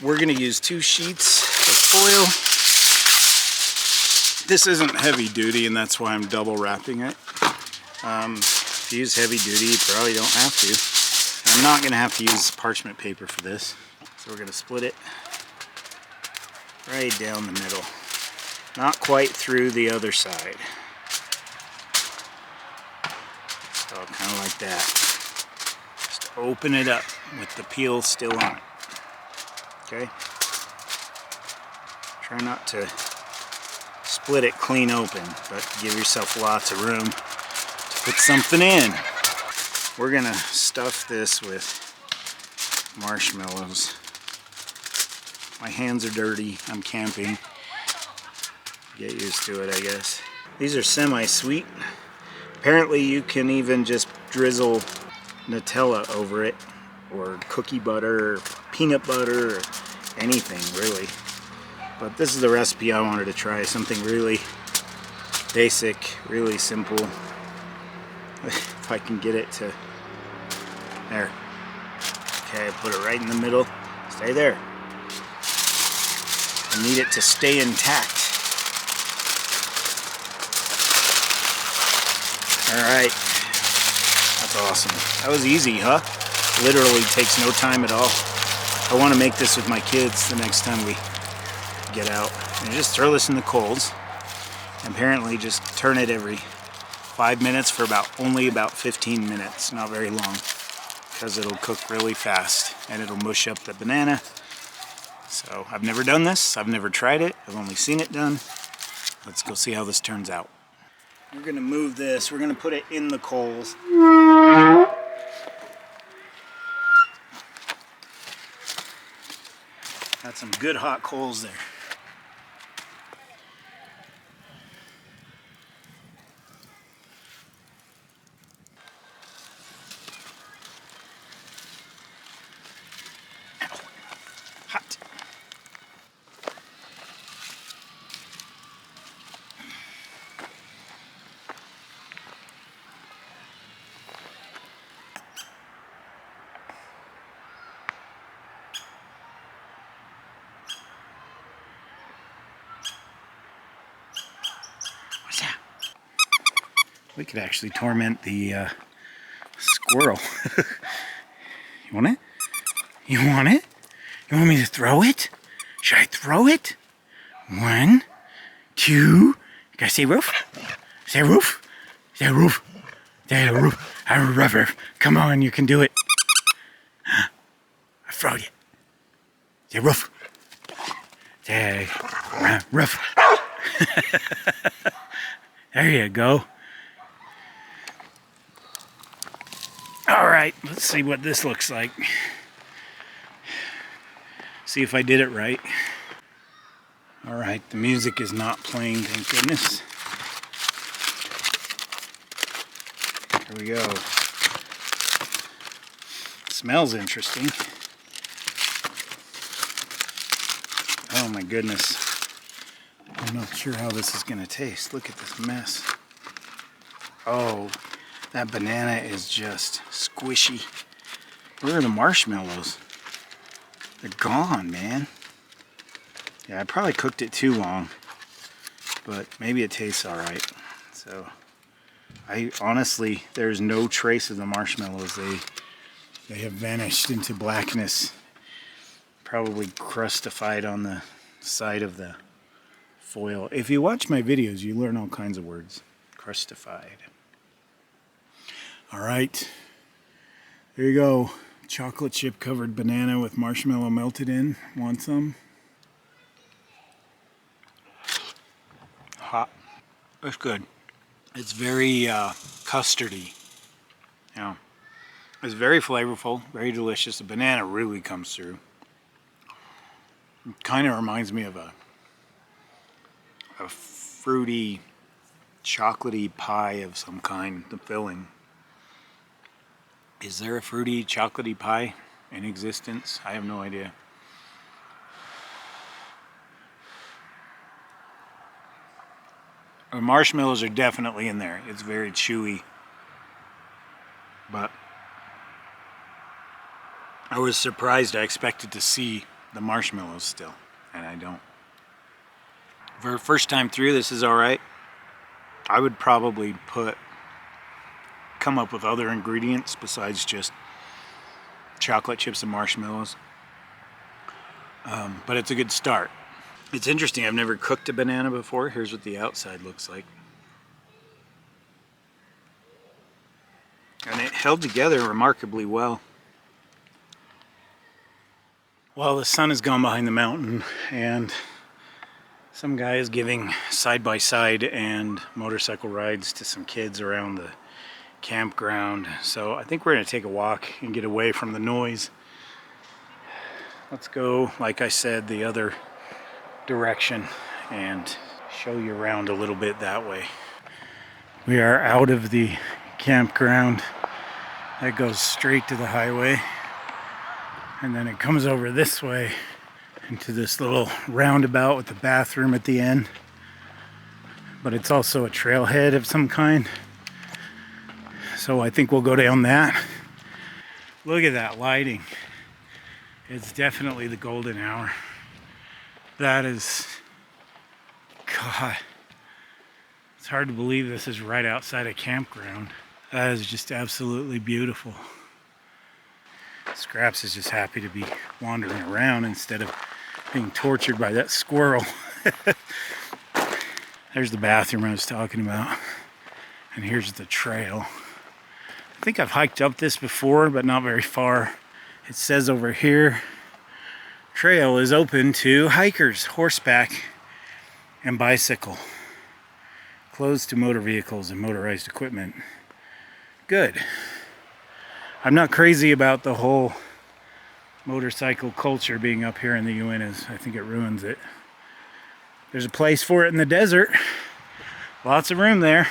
We're gonna use 2 sheets of foil. This isn't heavy duty, and that's why I'm double wrapping it. If you use heavy duty, you probably don't have to. And I'm not gonna have to use parchment paper for this. So we're gonna split it right down the middle. Not quite through the other side. So kind of like that. Just open it up with the peel still on it. Okay? Try not to split it clean open, but give yourself lots of room to put something in. We're gonna stuff this with marshmallows. My hands are dirty, I'm camping. Get used to it, I guess. These are semi-sweet. Apparently you can even just drizzle Nutella over it, or cookie butter, or peanut butter, or anything really. But this is the recipe I wanted to try, something really basic, really simple. If I can get it to, there. Okay, put it right in the middle, stay there. I need it to stay intact. Alright, that's awesome. That was easy, huh? Literally takes no time at all. I want to make this with my kids the next time we get out. And just throw this in the coals. Apparently just turn it every 5 minutes for only about 15 minutes, not very long, because it'll cook really fast and it'll mush up the banana. So I've never done this, I've never tried it, I've only seen it done. Let's go see how this turns out. We're gonna move this, we're gonna put it in the coals. Got some good hot coals there. Ow. Hot. What's that? We could actually torment the squirrel. You want it? You want it? You want me to throw it? Should I throw it? 1, 2. You gotta say roof? Say roof? Say roof? Say roof? I'm rubber. Come on, you can do it. I throwed it. Say roof. Say roof. There you go. Alright, let's see what this looks like. See if I did it right. Alright, the music is not playing, thank goodness. Here we go. Smells interesting. Oh my goodness. I'm not sure how this is gonna taste. Look at this mess. Oh, that banana is just squishy. Where are the marshmallows? They're gone, man. Yeah, I probably cooked it too long, but maybe it tastes all right. So, I honestly, there's no trace of the marshmallows. They have vanished into blackness. Probably crustified on the side of the foil. If you watch my videos, you learn all kinds of words. Crustified. All right, there you go. Chocolate chip covered banana with marshmallow melted in. Want some? Hot. That's good. It's very custardy. Yeah. It's very flavorful, very delicious. The banana really comes through. It kind of reminds me of a fruity, chocolatey pie of some kind, the filling. Is there a fruity, chocolatey pie in existence? I have no idea. The marshmallows are definitely in there. It's very chewy. But I was surprised. I expected to see the marshmallows still, and I don't. For a first time through, this is alright. I would probably come up with other ingredients besides just chocolate chips and marshmallows. But it's a good start. It's interesting, I've never cooked a banana before. Here's what the outside looks like. And it held together remarkably well. Well, the sun has gone behind the mountain, and some guy is giving side-by-side and motorcycle rides to some kids around the campground. So I think we're going to take a walk and get away from the noise. Let's go, like I said, the other direction and show you around a little bit that way. We are out of the campground. That goes straight to the highway, and then it comes over this way into this little roundabout with the bathroom at the end. But it's also a trailhead of some kind, so I think we'll go down that. Look at that lighting. It's definitely the golden hour. That is, God, it's hard to believe this is right outside a campground. That is just absolutely beautiful. Scraps is just happy to be wandering around instead of being tortured by that squirrel. There's the bathroom I was talking about. And here's the trail. I think I've hiked up this before, but not very far. It says over here, trail is open to hikers, horseback, and bicycle. Closed to motor vehicles and motorized equipment. Good. I'm not crazy about the whole motorcycle culture being up here in the Uintas. I think it ruins it. There's a place for it in the desert. Lots of room there.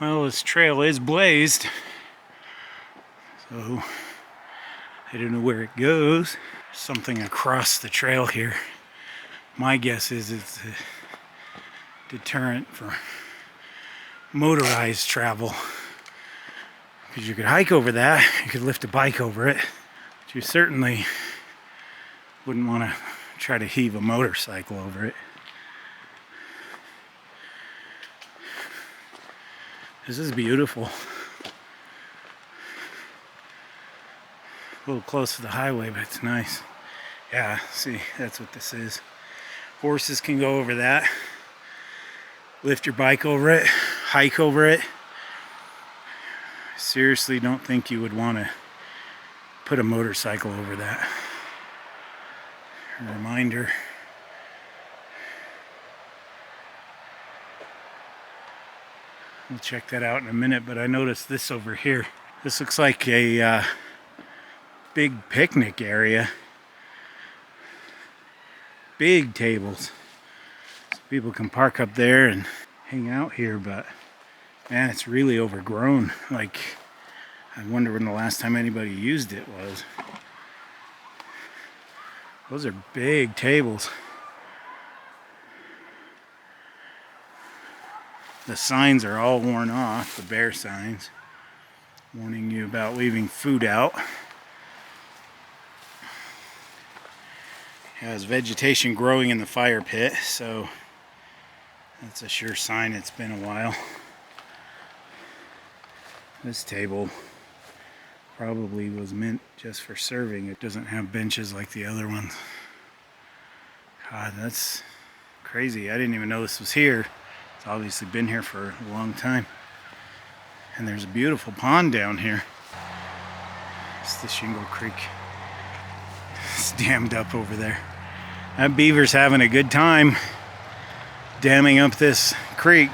Well, this trail is blazed, so I don't know where it goes. Something across the trail here. My guess is it's a deterrent for motorized travel, because you could hike over that, you could lift a bike over it, but you certainly wouldn't want to try to heave a motorcycle over it. This is beautiful. A little close to the highway, but it's nice. Yeah, see, that's what this is. Horses can go over that. Lift your bike over it, hike over it. Seriously, don't think you would want to put a motorcycle over that. A reminder. We'll check that out in a minute, but I noticed this over here. This looks like a big picnic area. Big tables. So people can park up there and hang out here, but man, it's really overgrown. Like, I wonder when the last time anybody used it was. Those are big tables. The signs are all worn off, the bear signs, warning you about leaving food out. There's vegetation growing in the fire pit, so that's a sure sign it's been a while. This table probably was meant just for serving. It doesn't have benches like the other ones. God, that's crazy. I didn't even know this was here. It's obviously been here for a long time. And there's a beautiful pond down here. It's the Shingle Creek. It's dammed up over there. That beaver's having a good time damming up this creek.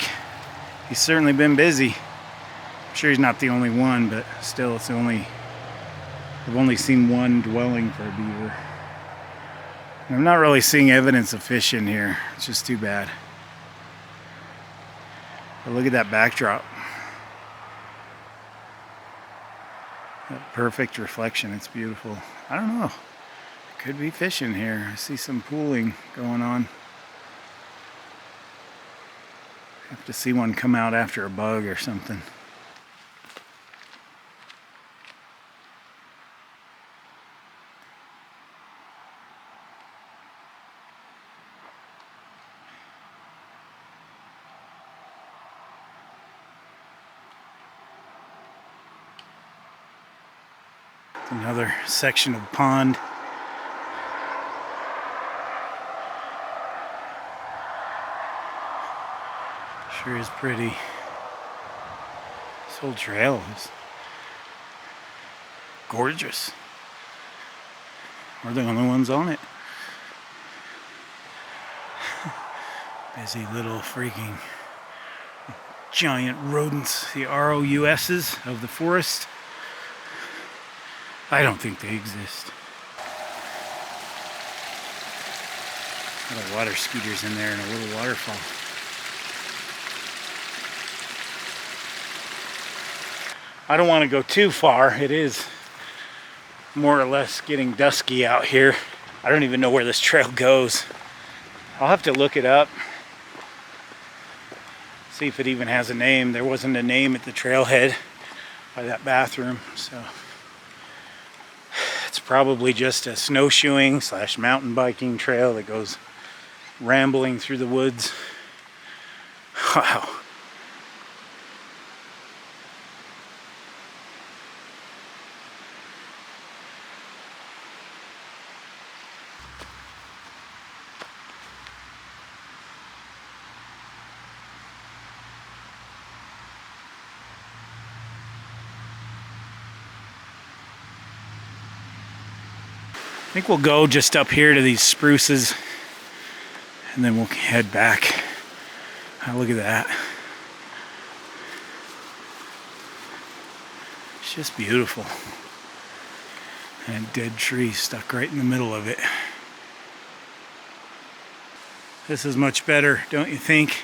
He's certainly been busy. I'm sure he's not the only one, but still, I've only seen one dwelling for a beaver. I'm not really seeing evidence of fish in here. It's just too bad. But look at that backdrop. That perfect reflection. It's beautiful. I don't know. There could be fish in here. I see some pooling going on. Have to see one come out after a bug or something. Another section of pond. Sure is pretty. This whole trail is gorgeous. We're the only ones on it. Busy little freaking giant rodents, the ROUSs of the forest. I don't think they exist. A lot of water scooters in there and a little waterfall. I don't want to go too far. It is more or less getting dusky out here. I don't even know where this trail goes. I'll have to look it up. See if it even has a name. There wasn't a name at the trailhead by that bathroom, so it's probably just a snowshoeing / mountain biking trail that goes rambling through the woods. Wow. I think we'll go just up here to these spruces and then we'll head back. Oh, look at that. It's just beautiful. And a dead tree stuck right in the middle of it. This is much better, don't you think,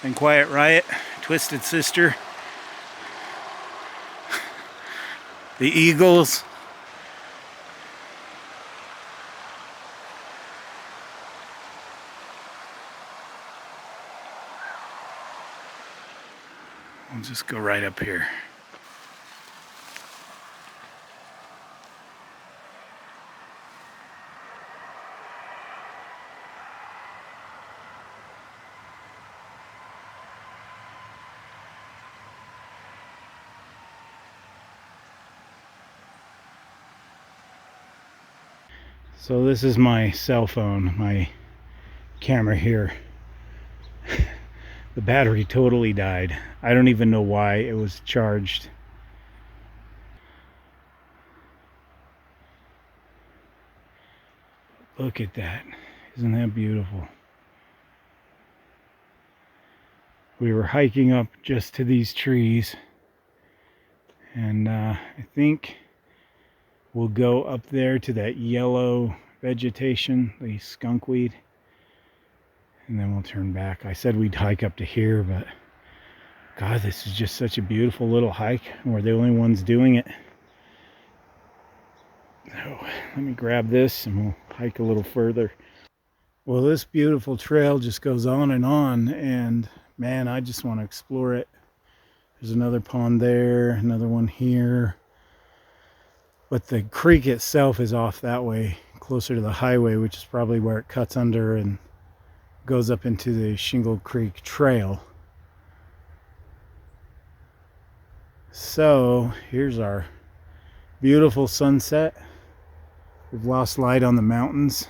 than Quiet Riot, Twisted Sister, the Eagles. We'll just go right up here. So this is my cell phone, my camera here. The battery totally died. I don't even know why it was charged. Look at that. Isn't that beautiful? We were hiking up just to these trees, and I think we'll go up there to that yellow vegetation, the skunkweed, and then we'll turn back. I said we'd hike up to here, but God, this is just such a beautiful little hike, and we're the only ones doing it. So let me grab this and we'll hike a little further. Well, this beautiful trail just goes on, and man, I just want to explore it. There's another pond there, another one here. But the creek itself is off that way, closer to the highway, which is probably where it cuts under and goes up into the Shingle Creek Trail. So here's our beautiful sunset. We've lost light on the mountains.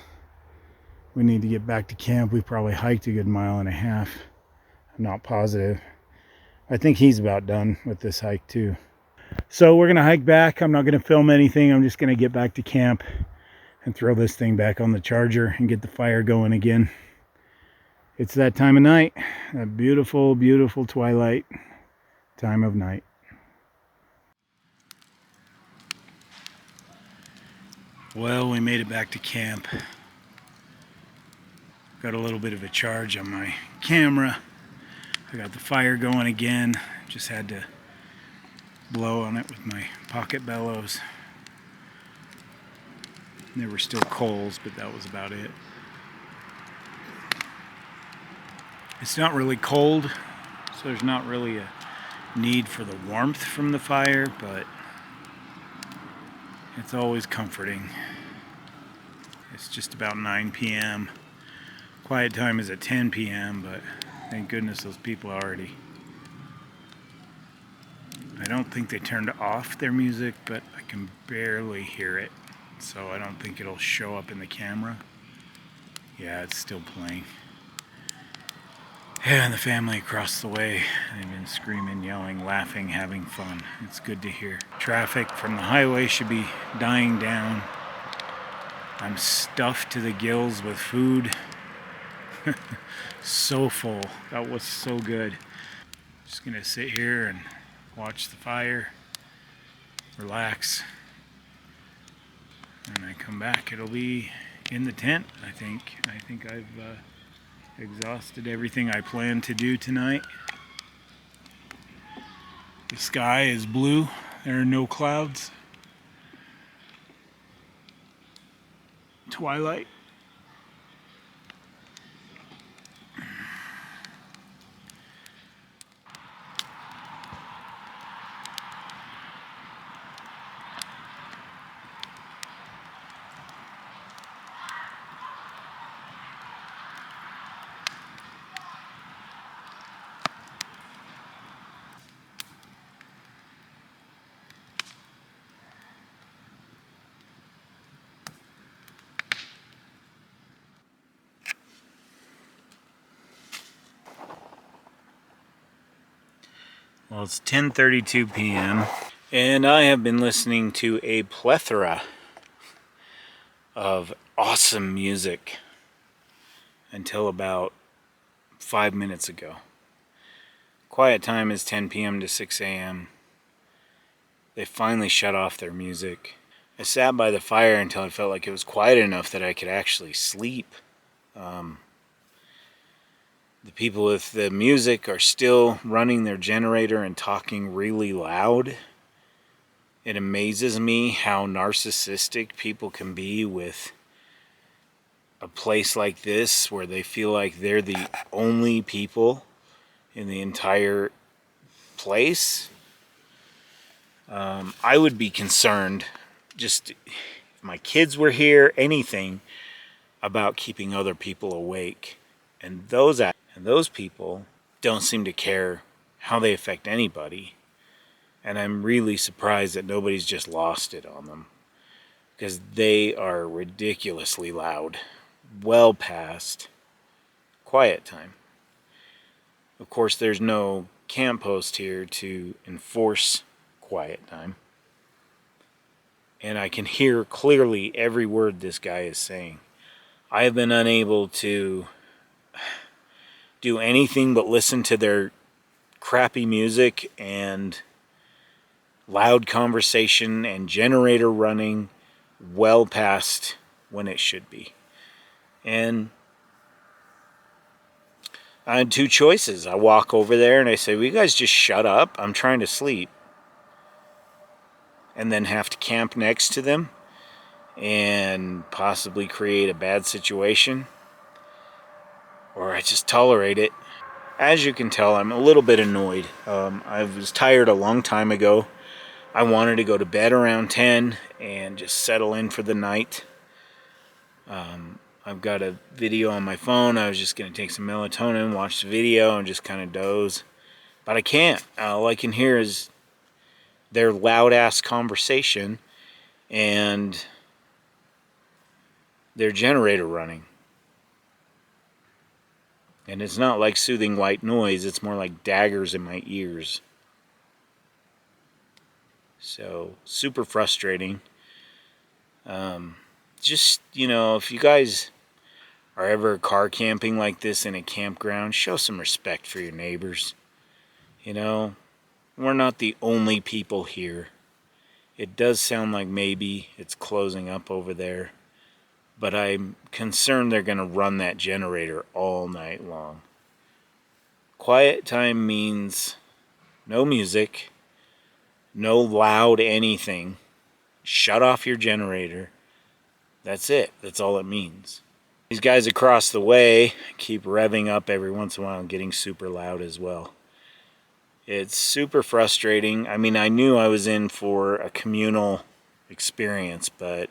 We need to get back to camp. We probably hiked a good 1.5 miles. I'm not positive. I think he's about done with this hike too. So we're gonna hike back. I'm not gonna film anything. I'm just gonna get back to camp and throw this thing back on the charger and get the fire going again. It's that time of night, that beautiful, beautiful twilight time of night. Well, we made it back to camp. Got a little bit of a charge on my camera. I got the fire going again. Just had to blow on it with my pocket bellows. There were still coals, but that was about it. It's not really cold, so there's not really a need for the warmth from the fire, but it's always comforting. It's just about 9 p.m. Quiet time is at 10 p.m., but thank goodness those people already... I don't think they turned off their music, but I can barely hear it, so I don't think it'll show up in the camera. Yeah, it's still playing. Yeah, and the family across the way, they've been screaming, yelling, laughing, having fun. It's good to hear. Traffic from the highway should be dying down. I'm stuffed to the gills with food. So full. That was so good. Just gonna sit here and watch the fire, relax. When I come back, it'll be in the tent, I think. I think I've exhausted everything I plan to do tonight. The sky is blue. There are no clouds. Twilight. Well, it's 10:32 p.m. and I have been listening to a plethora of awesome music until about 5 minutes ago. Quiet time is 10 p.m. to 6 a.m. They finally shut off their music. I sat by the fire until I felt like it was quiet enough that I could actually sleep. The people with the music are still running their generator and talking really loud. It amazes me how narcissistic people can be with a place like this where they feel like they're the only people in the entire place. I would be concerned, just if my kids were here, anything, about keeping other people awake. And those people don't seem to care how they affect anybody. And I'm really surprised that nobody's just lost it on them, because they are ridiculously loud, well past quiet time. Of course, there's no camp post here to enforce quiet time. And I can hear clearly every word this guy is saying. I have been unable to do anything but listen to their crappy music and loud conversation and generator running well past when it should be. And I had two choices. I walk over there and I say, will you guys just shut up? I'm trying to sleep. And then have to camp next to them and possibly create a bad situation. Or I just tolerate it. As you can tell, I'm a little bit annoyed. I was tired a long time ago. I wanted to go to bed around 10 and just settle in for the night. I've got a video on my phone. I was just going to take some melatonin, watch the video, and just kind of doze. But I can't. All I can hear is their loud-ass conversation and their generator running. And it's not like soothing white noise. It's more like daggers in my ears. So, super frustrating. Just, you know, if you guys are ever car camping like this in a campground, show some respect for your neighbors. You know, we're not the only people here. It does sound like maybe it's closing up over there, but I'm concerned they're going to run that generator all night long. Quiet time means no music, no loud anything. Shut off your generator. That's it. That's all it means. These guys across the way keep revving up every once in a while and getting super loud as well. It's super frustrating. I mean, I knew I was in for a communal experience, but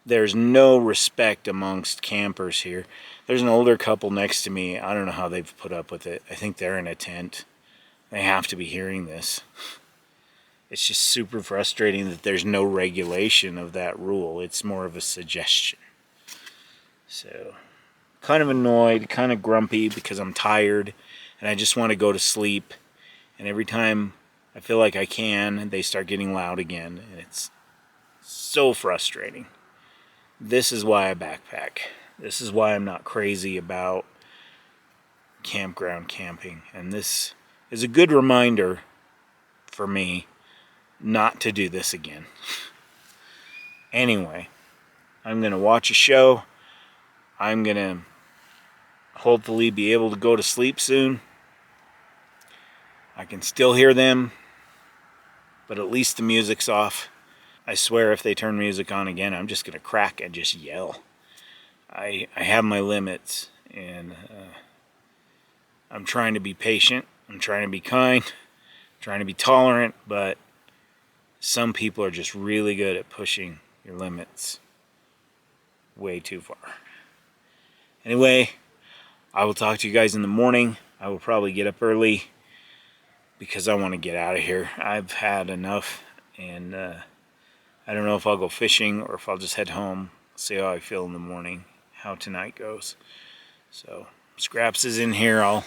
there's no respect amongst campers here. There's an older couple next to me. I don't know how they've put up with it. I think they're in a tent. They have to be hearing this. It's just super frustrating that there's no regulation of that rule. It's more of a suggestion. So, kind of annoyed, kind of grumpy because I'm tired and I just want to go to sleep. And every time I feel like I can, they start getting loud again. And it's so frustrating. This is why I backpack. This is why I'm not crazy about campground camping. And this is a good reminder for me not to do this again. Anyway, I'm going to watch a show. I'm going to hopefully be able to go to sleep soon. I can still hear them, but at least the music's off. I swear if they turn music on again, I'm just going to crack and just yell. I have my limits, and I'm trying to be patient. I'm trying to be kind. I'm trying to be tolerant, but some people are just really good at pushing your limits way too far. Anyway, I will talk to you guys in the morning. I will probably get up early because I want to get out of here. I've had enough, and I don't know if I'll go fishing or if I'll just head home, see how I feel in the morning, how tonight goes. So, Scraps is in here, all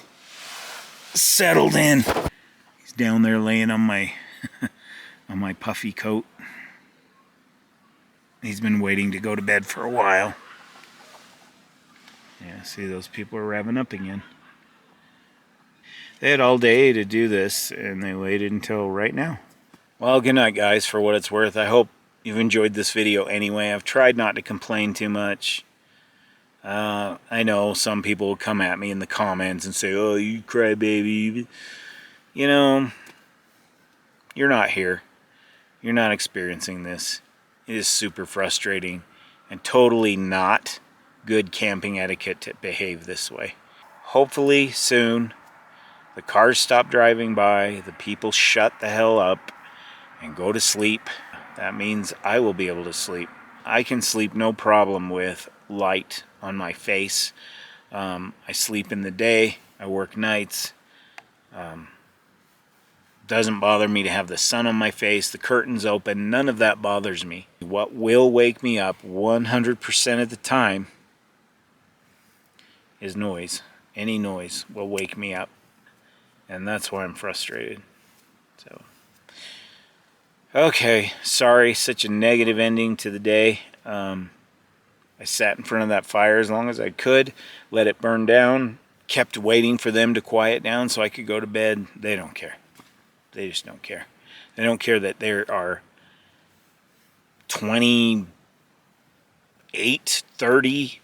settled in. He's down there laying on my on my puffy coat. He's been waiting to go to bed for a while. Yeah, see, those people are revving up again. They had all day to do this, and they waited until right now. Well, good night, guys, for what it's worth. I hope you've enjoyed this video anyway. I've tried not to complain too much. I know some people will come at me in the comments and say, oh, you crybaby. You know, you're not here. You're not experiencing this. It is super frustrating and totally not good camping etiquette to behave this way. Hopefully soon the cars stop driving by, the people shut the hell up and go to sleep. That means I will be able to sleep. I can sleep no problem with light on my face. I sleep in the day, I work nights. Doesn't bother me to have the sun on my face, the curtains open, none of that bothers me. What will wake me up 100% of the time is noise. Any noise will wake me up. And that's why I'm frustrated. So, okay, sorry, such a negative ending to the day. I sat in front of that fire as long as I could, let it burn down, kept waiting for them to quiet down so I could go to bed. They don't care. They just don't care. They don't care that there are 28, 30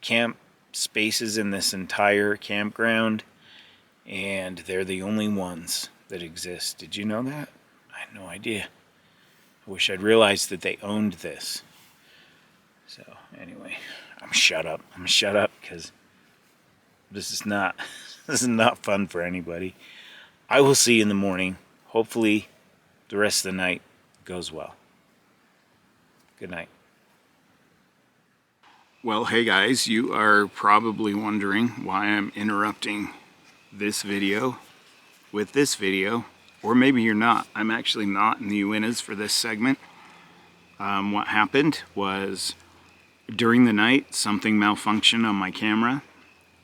camp spaces in this entire campground, and they're the only ones that exist. Did you know that? I had no idea. I wish I'd realized that they owned this. So anyway, I'm shut up because this is not fun for anybody. I will see you in the morning. Hopefully the rest of the night goes well. Good night. Well, hey guys, you are probably wondering why I'm interrupting this video with this video, or maybe you're not. I'm actually not in the Uintas for this segment. What happened was during the night, something malfunctioned on my camera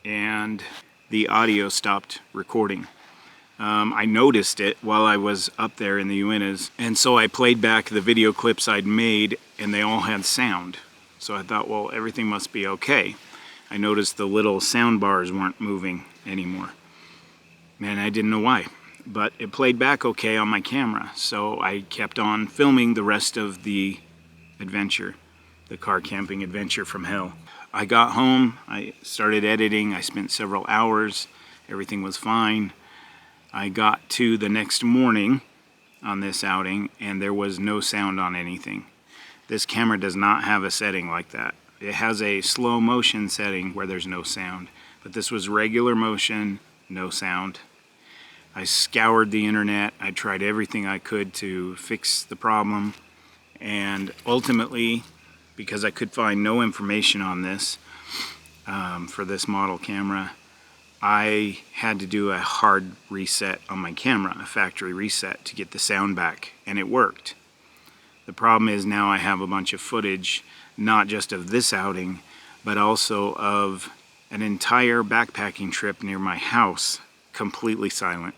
and the audio stopped recording. I noticed it while I was up there in the Uintas, and so I played back the video clips I'd made, and they all had sound. So I thought, well, everything must be okay. I noticed the little sound bars weren't moving anymore, and I didn't know why. But it played back okay on my camera, so I kept on filming the rest of the adventure, the car camping adventure from hell. I got home, I started editing, I spent several hours, everything was fine. I got to the next morning on this outing and there was no sound on anything. This camera does not have a setting like that. It has a slow motion setting where there's no sound, but this was regular motion, no sound. I scoured the internet, I tried everything I could to fix the problem, and ultimately, because I could find no information on this for this model camera, I had to do a hard reset on my camera, a factory reset, to get the sound back, and it worked. The problem is now I have a bunch of footage, not just of this outing, but also of an entire backpacking trip near my house, completely silent.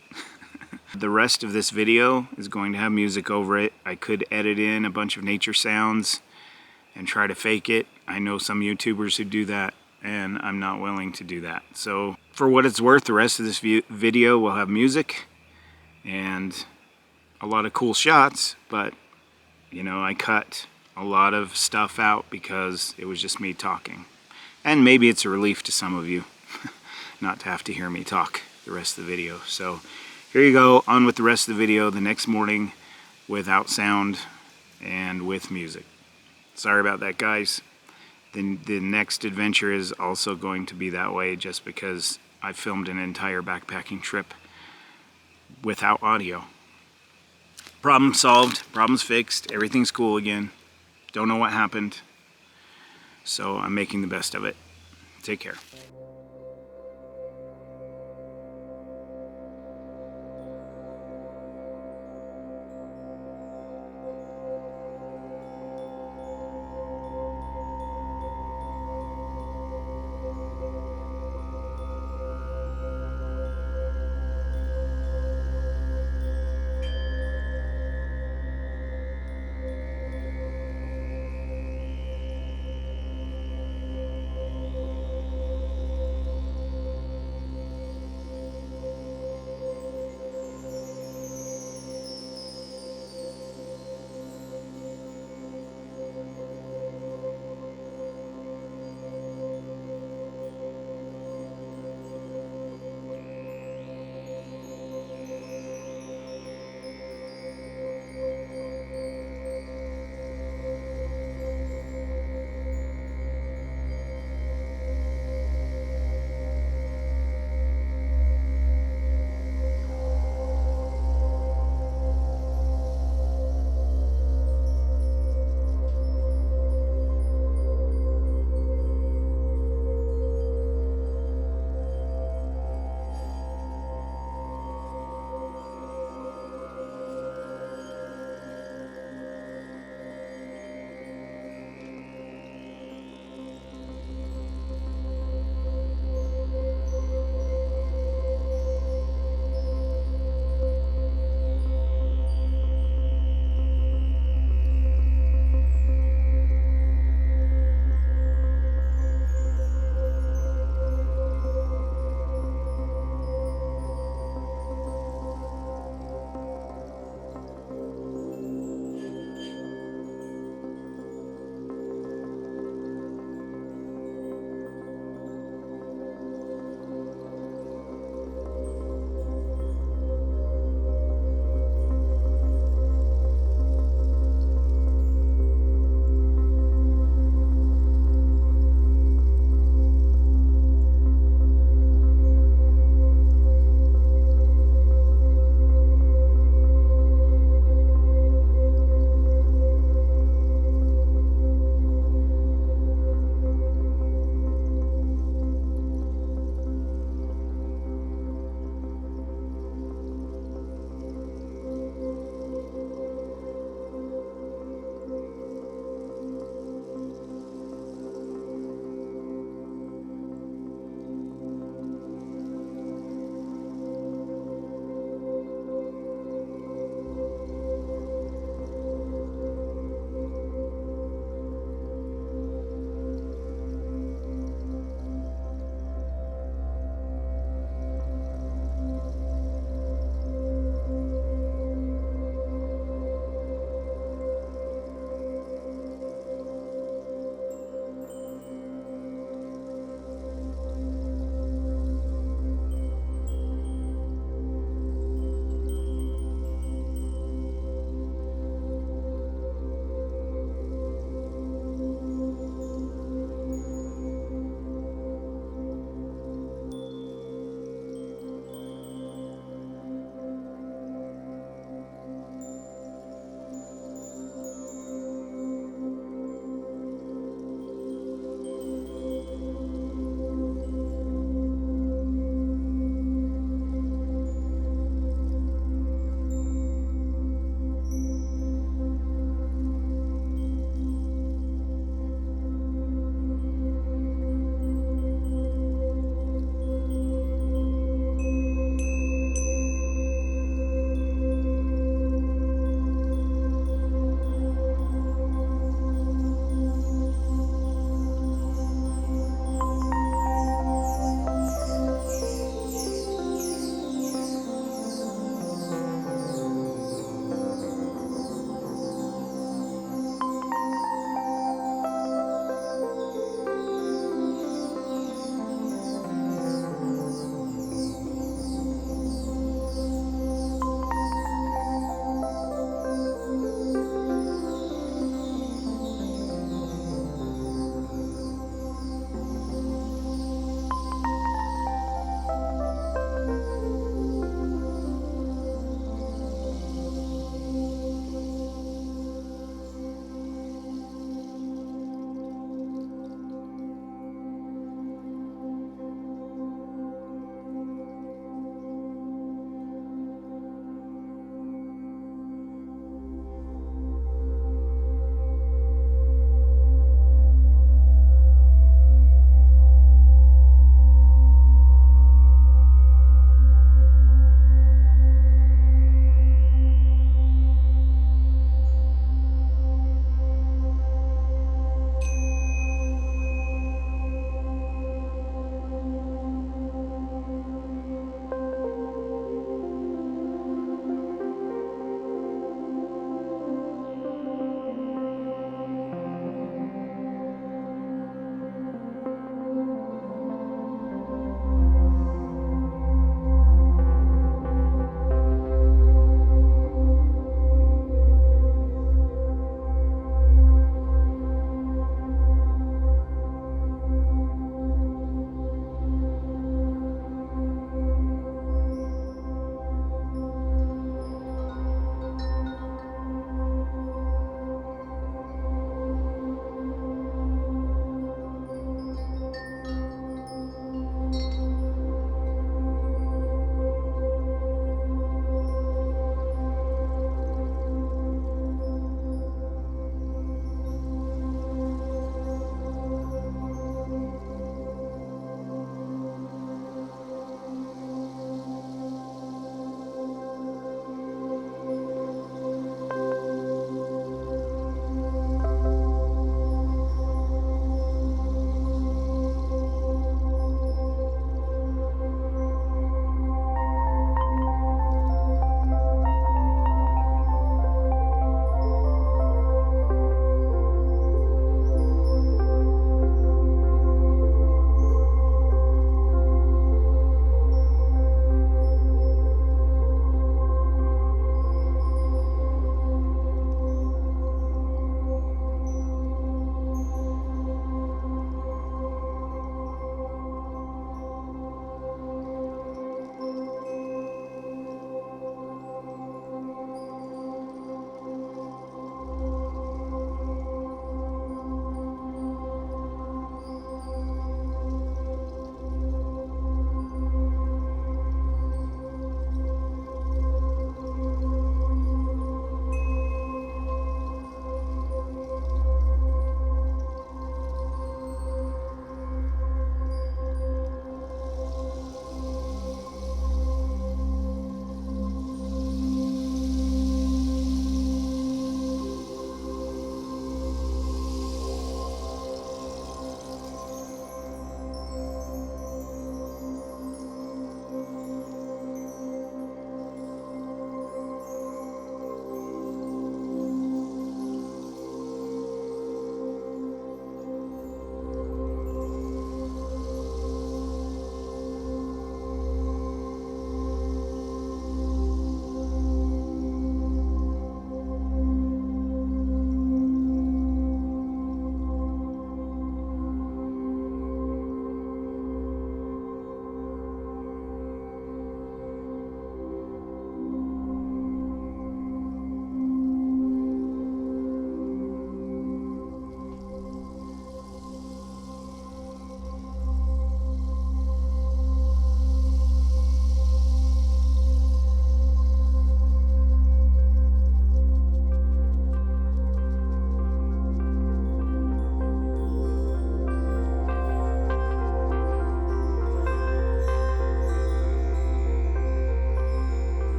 The rest of this video is going to have music over it. I could edit in a bunch of nature sounds and try to fake it. I know some YouTubers who do that, and I'm not willing to do that. So for what it's worth, the rest of this video will have music and a lot of cool shots, but you know, I cut a lot of stuff out because it was just me talking. And maybe it's a relief to some of you not to have to hear me talk the rest of the video. So here you go, on with the rest of the video the next morning without sound and with music. Sorry about that, guys. The next adventure is also going to be that way, just because I filmed an entire backpacking trip without audio. Problem solved, problem's fixed, everything's cool again. Don't know what happened, so I'm making the best of it. Take care.